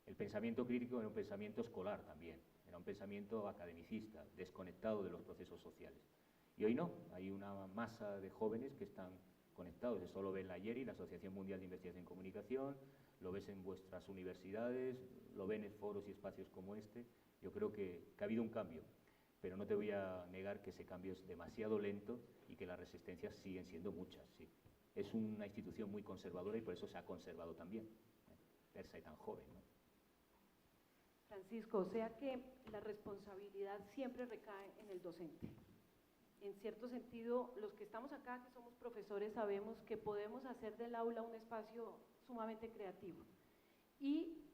El pensamiento crítico era un pensamiento escolar también, era un pensamiento academicista, desconectado de los procesos sociales. Y hoy no, hay una masa de jóvenes que están conectados. Eso lo ve en la IERI, la Asociación Mundial de Investigación en Comunicación, lo ves en vuestras universidades, lo ven en foros y espacios como este. Yo creo que ha habido un cambio, pero no te voy a negar que ese cambio es demasiado lento y que las resistencias siguen siendo muchas, sí. Es una institución muy conservadora y por eso se ha conservado también, verse tan joven, ¿no? Francisco, o sea que la responsabilidad siempre recae en el docente. En cierto sentido, los que estamos acá, que somos profesores, sabemos que podemos hacer del aula un espacio sumamente creativo. Y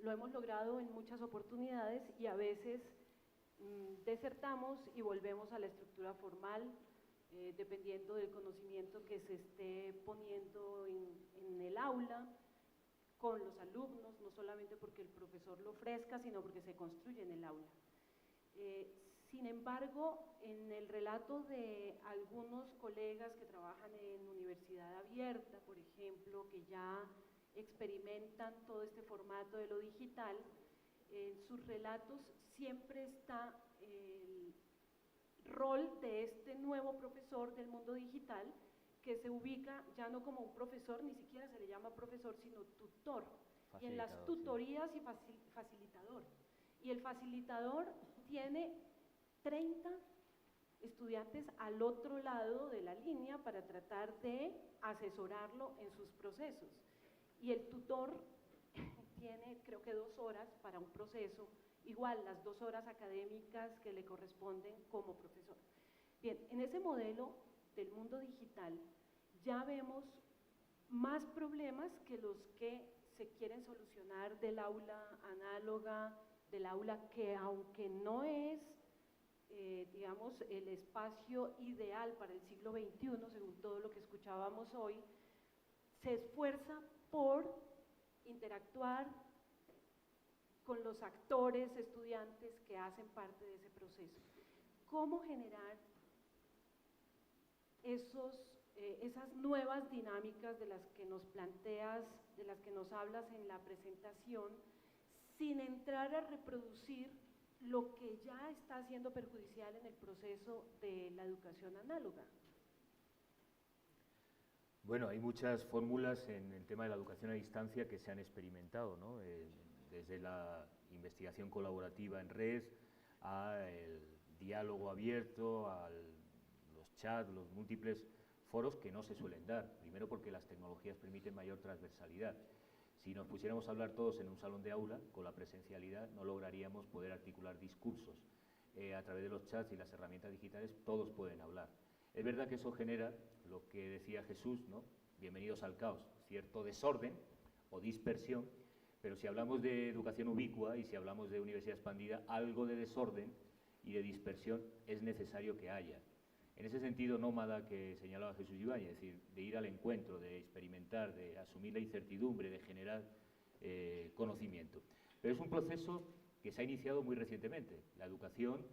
lo hemos logrado en muchas oportunidades y a veces desertamos y volvemos a la estructura formal, dependiendo del conocimiento que se esté poniendo en el aula, con los alumnos, no solamente porque el profesor lo ofrezca, sino porque se construye en el aula. Sin embargo, en el relato de algunos colegas que trabajan en universidad abierta, por ejemplo, que ya experimentan todo este formato de lo digital, en sus relatos siempre está rol de este nuevo profesor del mundo digital, que se ubica ya no como un profesor, ni siquiera se le llama profesor, sino tutor, y en las tutorías y facilitador. Y el facilitador tiene 30 estudiantes al otro lado de la línea para tratar de asesorarlo en sus procesos. Y el tutor tiene, creo que 2 horas para un proceso, igual las 2 horas académicas que le corresponden como profesor. Bien, en ese modelo del mundo digital ya vemos más problemas que los que se quieren solucionar del aula análoga, del aula que, aunque no es, digamos, el espacio ideal para el siglo XXI, según todo lo que escuchábamos hoy, se esfuerza por interactuar con los actores, estudiantes que hacen parte de ese proceso. ¿Cómo generar esas nuevas dinámicas de las que nos planteas, de las que nos hablas en la presentación, sin entrar a reproducir lo que ya está siendo perjudicial en el proceso de la educación análoga? Bueno, hay muchas fórmulas en el tema de la educación a distancia que se han experimentado, ¿no? Desde la investigación colaborativa en red, al diálogo abierto, a los chats, los múltiples foros que no se suelen dar. Primero porque las tecnologías permiten mayor transversalidad. Si nos pusiéramos a hablar todos en un salón de aula, con la presencialidad no lograríamos poder articular discursos. A través de los chats y las herramientas digitales todos pueden hablar. Es verdad que eso genera lo que decía Jesús, ¿no? Bienvenidos al caos, cierto desorden o dispersión, pero si hablamos de educación ubicua y si hablamos de universidad expandida, algo de desorden y de dispersión es necesario que haya. En ese sentido nómada que señalaba Jesús Ibáñez, es decir, de ir al encuentro, de experimentar, de asumir la incertidumbre, de generar conocimiento. Pero es un proceso que se ha iniciado muy recientemente. La educación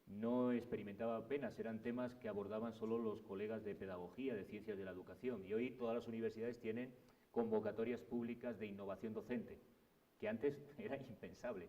no experimentaba apenas, eran temas que abordaban solo los colegas de pedagogía, de ciencias de la educación, y hoy todas las universidades tienen convocatorias públicas de innovación docente, que antes era impensable.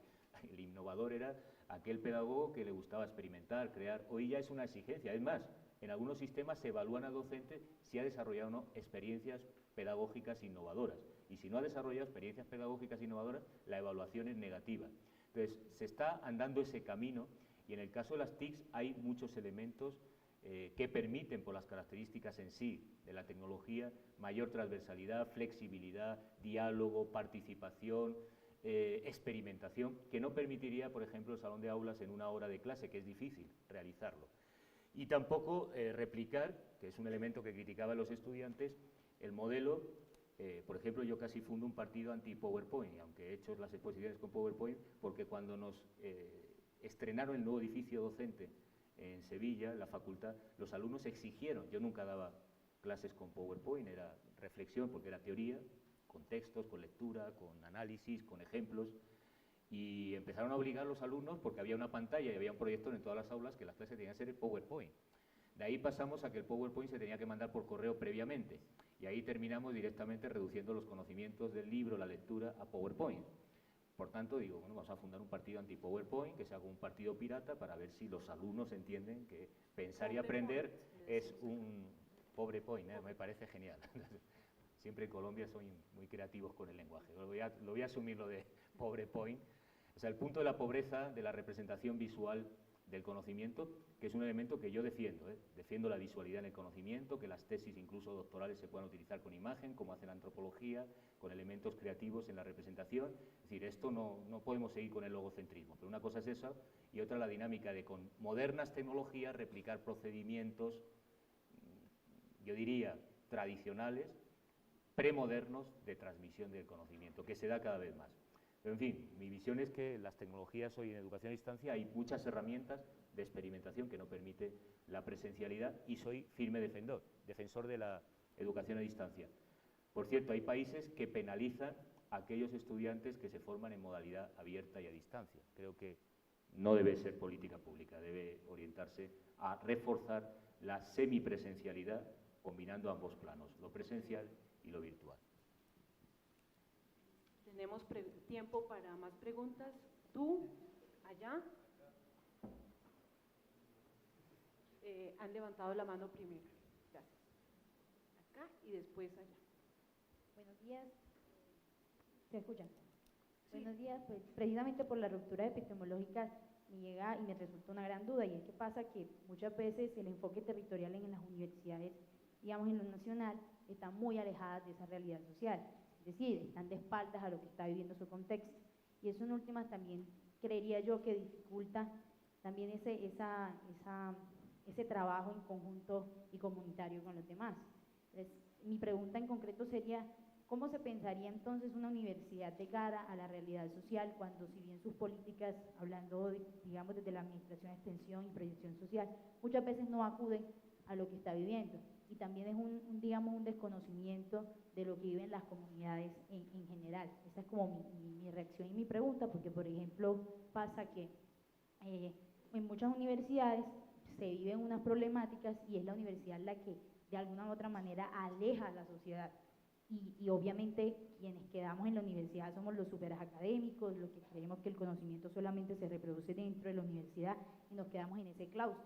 El innovador era aquel pedagogo que le gustaba experimentar, crear. Hoy ya es una exigencia. Es más, en algunos sistemas se evalúan al docente si ha desarrollado o no experiencias pedagógicas innovadoras. Y si no ha desarrollado experiencias pedagógicas innovadoras, la evaluación es negativa. Entonces, se está andando ese camino y en el caso de las TICs hay muchos elementos que permiten, por las características en sí de la tecnología, mayor transversalidad, flexibilidad, diálogo, participación, experimentación, que no permitiría, por ejemplo, el salón de aulas en una hora de clase, que es difícil realizarlo. Y tampoco replicar, que es un elemento que criticaban los estudiantes, el modelo. Por ejemplo, yo casi fundo un partido anti-PowerPoint, aunque he hecho las exposiciones con PowerPoint, porque cuando nos estrenaron el nuevo edificio docente en Sevilla, la facultad, los alumnos exigieron. Yo nunca daba clases con PowerPoint, era reflexión porque era teoría, con textos, con lectura, con análisis, con ejemplos, y empezaron a obligar a los alumnos, porque había una pantalla y había un proyector en todas las aulas, que las clases tenían que ser en PowerPoint. De ahí pasamos a que el PowerPoint se tenía que mandar por correo previamente, y ahí terminamos directamente reduciendo los conocimientos del libro, la lectura, a PowerPoint. Por tanto, digo, bueno, vamos a fundar un partido anti-PowerPoint, que se haga un partido pirata, para ver si los alumnos entienden que pensar y aprender es un pobre point, me parece genial. Siempre en Colombia son muy creativos con el lenguaje. Lo voy a asumir lo de pobre point. O sea, el punto de la pobreza de la representación visual del conocimiento, que es un elemento que yo defiendo. Defiendo la visualidad en el conocimiento, que las tesis incluso doctorales se puedan utilizar con imagen, como hace la antropología, con elementos creativos en la representación. Es decir, esto no podemos seguir con el logocentrismo, pero una cosa es esa y otra la dinámica de con modernas tecnologías replicar procedimientos, yo diría, tradicionales, premodernos de transmisión del conocimiento, que se da cada vez más. Pero, en fin, mi visión es que las tecnologías hoy en educación a distancia hay muchas herramientas de experimentación que no permite la presencialidad y soy firme defensor de la educación a distancia. Por cierto, hay países que penalizan a aquellos estudiantes que se forman en modalidad abierta y a distancia. Creo que no debe ser política pública, debe orientarse a reforzar la semipresencialidad combinando ambos planos, lo presencial y lo virtual. Tenemos tiempo para más preguntas. ¿Tú? ¿Allá? han levantado la mano primero. Gracias. Acá y después allá. Buenos días. ¿Se escuchan? Sí. Buenos días, pues precisamente por la ruptura epistemológica me llega y me resulta una gran duda, y es que pasa que muchas veces el enfoque territorial en las universidades, digamos en lo nacional, está muy alejadas de esa realidad social, es decir, están de espaldas a lo que está viviendo su contexto, y eso en últimas también creería yo que dificulta también ese trabajo en conjunto y comunitario con los demás. Entonces, mi pregunta en concreto sería, ¿cómo se pensaría entonces una universidad de cara a la realidad social cuando, si bien sus políticas, hablando digamos desde la administración, extensión y proyección social, muchas veces no acuden a lo que está viviendo? Y también es digamos, un desconocimiento de lo que viven las comunidades en general. Esa es como mi reacción y mi pregunta, porque por ejemplo pasa que en muchas universidades se viven unas problemáticas y es la universidad la que de alguna u otra manera aleja a la sociedad. Y obviamente quienes quedamos en la universidad somos los superacadémicos, los que creemos que el conocimiento solamente se reproduce dentro de la universidad y nos quedamos en ese claustro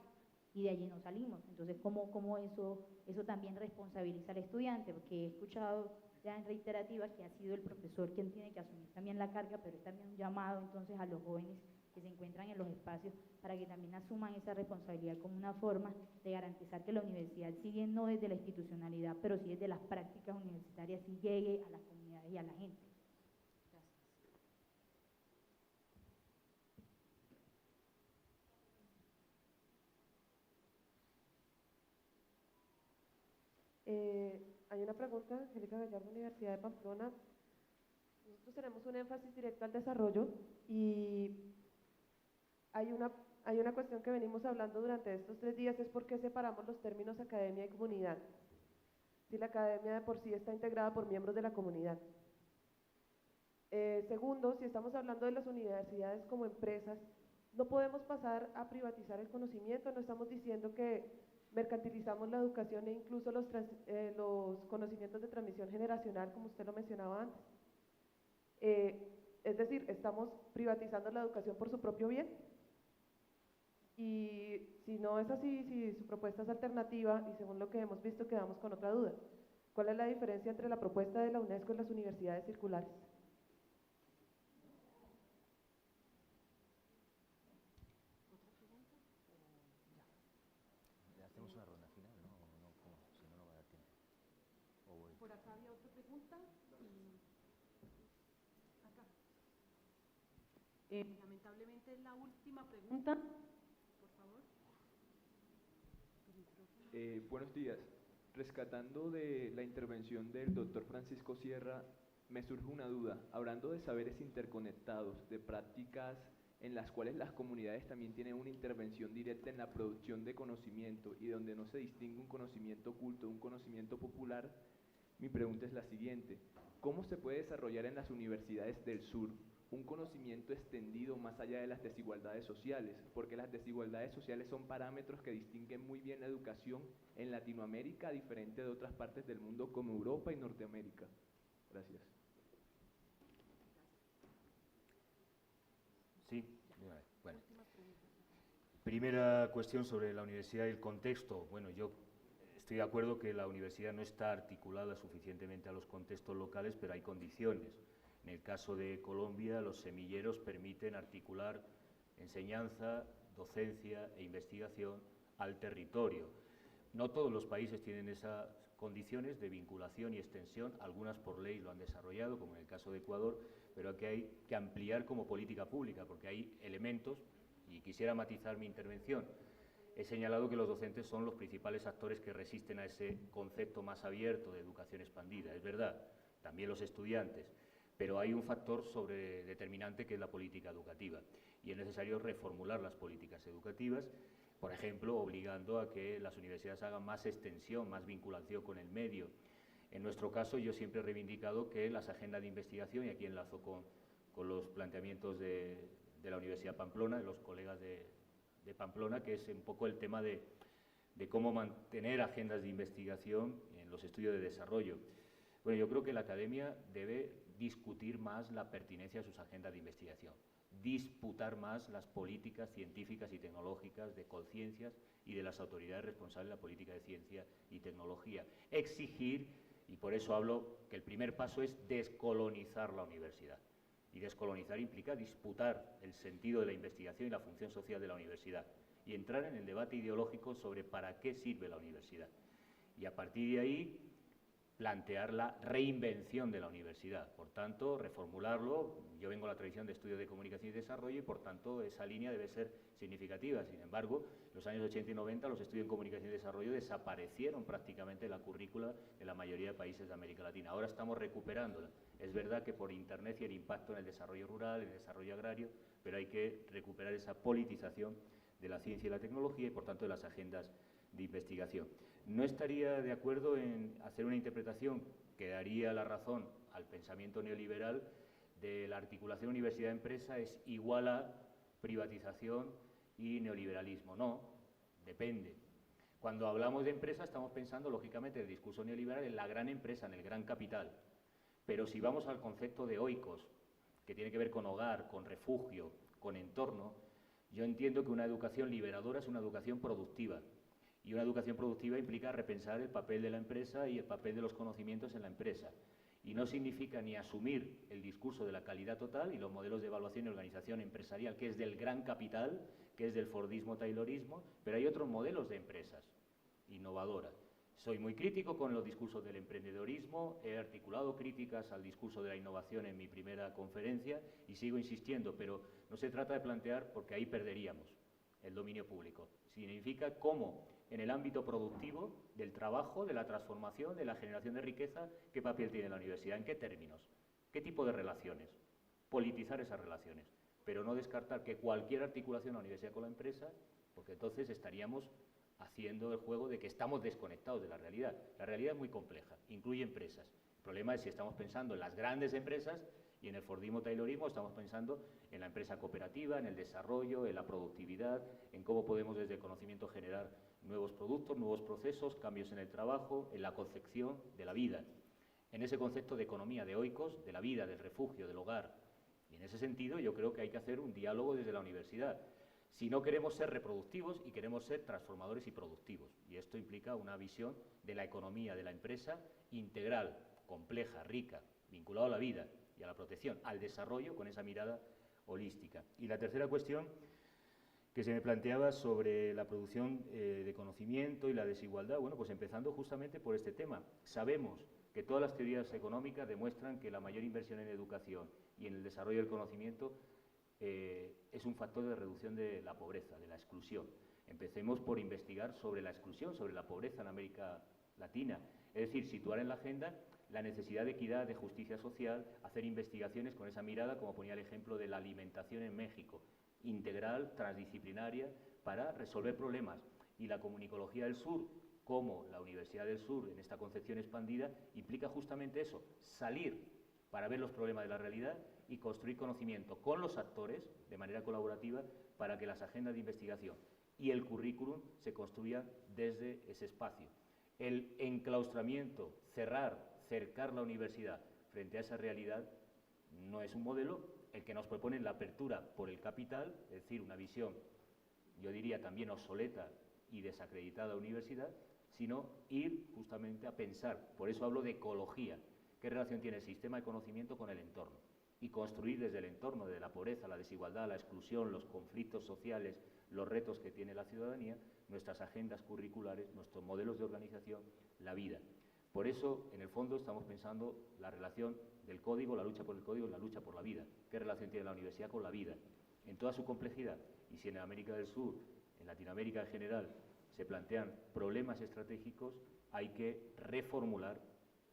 y de allí no salimos. Entonces, ¿cómo eso también responsabiliza al estudiante? Porque he escuchado ya en reiterativas que ha sido el profesor quien tiene que asumir también la carga, pero es también un llamado entonces a los jóvenes que se encuentran en los espacios para que también asuman esa responsabilidad como una forma de garantizar que la universidad, si bien no desde la institucionalidad, pero sí desde las prácticas universitarias, sí llegue a las comunidades y a la gente. Gracias. Hay una pregunta, Angélica Gallardo, Universidad de Pamplona. Nosotros tenemos un énfasis directo al desarrollo y hay una cuestión que venimos hablando durante estos 3 días, es por qué separamos los términos academia y comunidad, si la academia de por sí está integrada por miembros de la comunidad. Segundo, si estamos hablando de las universidades como empresas, no podemos pasar a privatizar el conocimiento, no estamos diciendo que mercantilizamos la educación e incluso los conocimientos de transmisión generacional, como usted lo mencionaba antes. Es decir, estamos privatizando la educación por su propio bien. Y si no es así, si su propuesta es alternativa, y según lo que hemos visto quedamos con otra duda, ¿cuál es la diferencia entre la propuesta de la UNESCO y las universidades circulares? Ya hacemos una ronda final, ¿no? Si no, no va a dar tiempo. Por acá había otra pregunta y acá. Lamentablemente es la última pregunta. Por favor. Buenos días. Rescatando de la intervención del doctor Francisco Sierra, me surge una duda. Hablando de saberes interconectados, de prácticas en las cuales las comunidades también tienen una intervención directa en la producción de conocimiento y donde no se distingue un conocimiento oculto de un conocimiento popular, mi pregunta es la siguiente: ¿cómo se puede desarrollar en las universidades del sur un conocimiento extendido más allá de las desigualdades sociales? Porque las desigualdades sociales son parámetros que distinguen muy bien la educación en Latinoamérica, a diferente de otras partes del mundo como Europa y Norteamérica. Gracias. Sí, bueno. Primera cuestión sobre la universidad y el contexto. Bueno, yo estoy de acuerdo que la universidad no está articulada suficientemente a los contextos locales, pero hay condiciones. En el caso de Colombia, los semilleros permiten articular enseñanza, docencia e investigación al territorio. No todos los países tienen esas condiciones de vinculación y extensión, algunas por ley lo han desarrollado, como en el caso de Ecuador, pero aquí hay que ampliar como política pública, porque hay elementos, y quisiera matizar mi intervención. He señalado que los docentes son los principales actores que resisten a ese concepto más abierto de educación expandida, es verdad, también los estudiantes, pero hay un factor determinante que es la política educativa, y es necesario reformular las políticas educativas, por ejemplo, obligando a que las universidades hagan más extensión, más vinculación con el medio. En nuestro caso, yo siempre he reivindicado que las agendas de investigación, y aquí enlazo con los planteamientos de la Universidad de Pamplona, de los colegas de Pamplona, que es un poco el tema de cómo mantener agendas de investigación en los estudios de desarrollo. Bueno, yo creo que la academia debe discutir más la pertinencia de sus agendas de investigación. disputar más las políticas científicas y tecnológicas de conciencias y de las autoridades responsables de la política de ciencia y tecnología. Exigir, y por eso hablo que el primer paso es descolonizar la universidad. Y descolonizar implica disputar el sentido de la investigación y la función social de la universidad y entrar en el debate ideológico sobre para qué sirve la universidad. Y a partir de ahí plantear la reinvención de la universidad, por tanto, reformularlo. Yo vengo de la tradición de estudios de comunicación y desarrollo y, por tanto, esa línea debe ser significativa. Sin embargo, en los años 80 y 90 los estudios en comunicación y desarrollo desaparecieron prácticamente de la currícula de la mayoría de países de América Latina. Ahora estamos recuperándola. Es verdad que por Internet y el impacto en el desarrollo rural, en el desarrollo agrario, pero hay que recuperar esa politización de la ciencia y la tecnología y, por tanto, de las agendas de investigación. No estaría de acuerdo en hacer una interpretación que daría la razón al pensamiento neoliberal de la articulación universidad-empresa es igual a privatización y neoliberalismo. No, depende. Cuando hablamos de empresa estamos pensando, lógicamente, el discurso neoliberal en la gran empresa, en el gran capital. Pero si vamos al concepto de oikos, que tiene que ver con hogar, con refugio, con entorno, yo entiendo que una educación liberadora es una educación productiva. Y una educación productiva implica repensar el papel de la empresa y el papel de los conocimientos en la empresa. Y no significa ni asumir el discurso de la calidad total y los modelos de evaluación y organización empresarial, que es del gran capital, que es del fordismo, taylorismo, pero hay otros modelos de empresas innovadoras. Soy muy crítico con los discursos del emprendedorismo, he articulado críticas al discurso de la innovación en mi primera conferencia y sigo insistiendo, pero no se trata de plantear, porque ahí perderíamos el dominio público. Significa cómo en el ámbito productivo, del trabajo, de la transformación, de la generación de riqueza, ¿qué papel tiene la universidad? ¿En qué términos? ¿Qué tipo de relaciones? Politizar esas relaciones, pero no descartar que cualquier articulación de la universidad con la empresa, porque entonces estaríamos haciendo el juego de que estamos desconectados de la realidad. La realidad es muy compleja, incluye empresas. El problema es si estamos pensando en las grandes empresas y en el fordismo taylorismo estamos pensando en la empresa cooperativa, en el desarrollo, en la productividad, en cómo podemos desde el conocimiento generar nuevos productos, nuevos procesos, cambios en el trabajo, en la concepción de la vida. En ese concepto de economía de oikos, de la vida, del refugio, del hogar. Y en ese sentido yo creo que hay que hacer un diálogo desde la universidad. Si no queremos ser reproductivos y queremos ser transformadores y productivos. Y esto implica una visión de la economía de la empresa integral, compleja, rica, vinculada a la vida y a la protección, al desarrollo con esa mirada holística. Y la tercera cuestión que se me planteaba sobre la producción de conocimiento y la desigualdad, bueno, pues empezando justamente por este tema. Sabemos que todas las teorías económicas demuestran que la mayor inversión en educación y en el desarrollo del conocimiento es un factor de reducción de la pobreza, de la exclusión. Empecemos por investigar sobre la exclusión, sobre la pobreza en América Latina. Es decir, situar en la agenda la necesidad de equidad, de justicia social, hacer investigaciones con esa mirada, como ponía el ejemplo de la alimentación en México, integral, transdisciplinaria, para resolver problemas. Y la comunicología del sur, como la Universidad del Sur, en esta concepción expandida, implica justamente eso, salir para ver los problemas de la realidad y construir conocimiento con los actores, de manera colaborativa, para que las agendas de investigación y el currículum se construyan desde ese espacio. El enclaustramiento, cercar la universidad frente a esa realidad no es un modelo. El que nos propone la apertura por el capital, es decir, una visión, yo diría también obsoleta y desacreditada universidad, sino ir justamente a pensar, por eso hablo de ecología, qué relación tiene el sistema de conocimiento con el entorno, y construir desde el entorno, de la pobreza, la desigualdad, la exclusión, los conflictos sociales, los retos que tiene la ciudadanía, nuestras agendas curriculares, nuestros modelos de organización, la vida. Por eso, en el fondo, estamos pensando la relación del código, la lucha por el código, la lucha por la vida. ¿Qué relación tiene la universidad con la vida? En toda su complejidad. Y si en América del Sur, en Latinoamérica en general, se plantean problemas estratégicos, hay que reformular,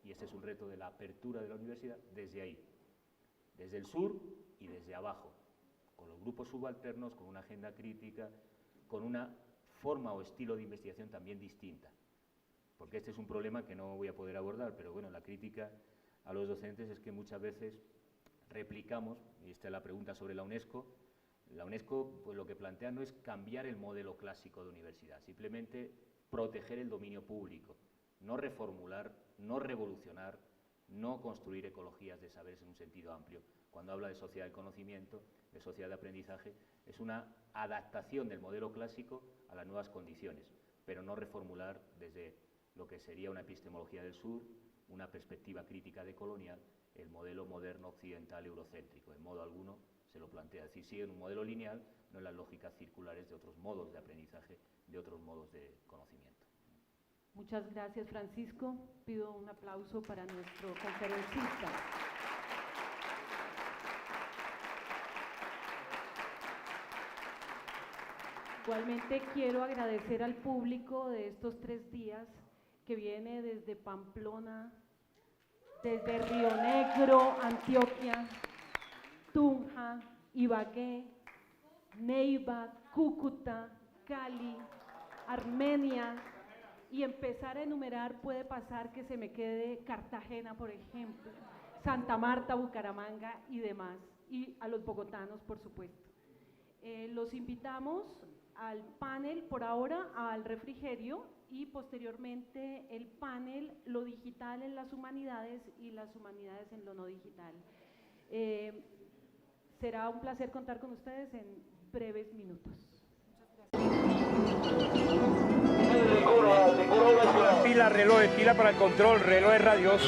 y este es un reto de la apertura de la universidad, desde ahí. Desde el sur y desde abajo. Con los grupos subalternos, con una agenda crítica, con una forma o estilo de investigación también distinta. Porque este es un problema que no voy a poder abordar, pero bueno, la crítica a los docentes es que muchas veces replicamos, y esta es la pregunta sobre la UNESCO pues lo que plantea no es cambiar el modelo clásico de universidad, simplemente proteger el dominio público, no reformular, no revolucionar, no construir ecologías de saberes en un sentido amplio, cuando habla de sociedad del conocimiento, de sociedad de aprendizaje, es una adaptación del modelo clásico a las nuevas condiciones, pero no reformular desde lo que sería una epistemología del sur, una perspectiva crítica decolonial, el modelo moderno occidental eurocéntrico. En modo alguno se lo plantea. Es decir, sigue en un modelo lineal, no en las lógicas circulares de otros modos de aprendizaje, de otros modos de conocimiento. Muchas gracias, Francisco. Pido un aplauso para nuestro conferencista. Igualmente quiero agradecer al público de estos 3 días que viene desde Pamplona, desde Río Negro, Antioquia, Tunja, Ibagué, Neiva, Cúcuta, Cali, Armenia, y empezar a enumerar puede pasar que se me quede Cartagena, por ejemplo, Santa Marta, Bucaramanga y demás, y a los bogotanos, por supuesto. Los invitamos al panel, por ahora, al refrigerio, y posteriormente el panel, lo digital en las humanidades y las humanidades en lo no digital. Será un placer contar con ustedes en breves minutos. Pila, reloj, pila para el control, reloj radios.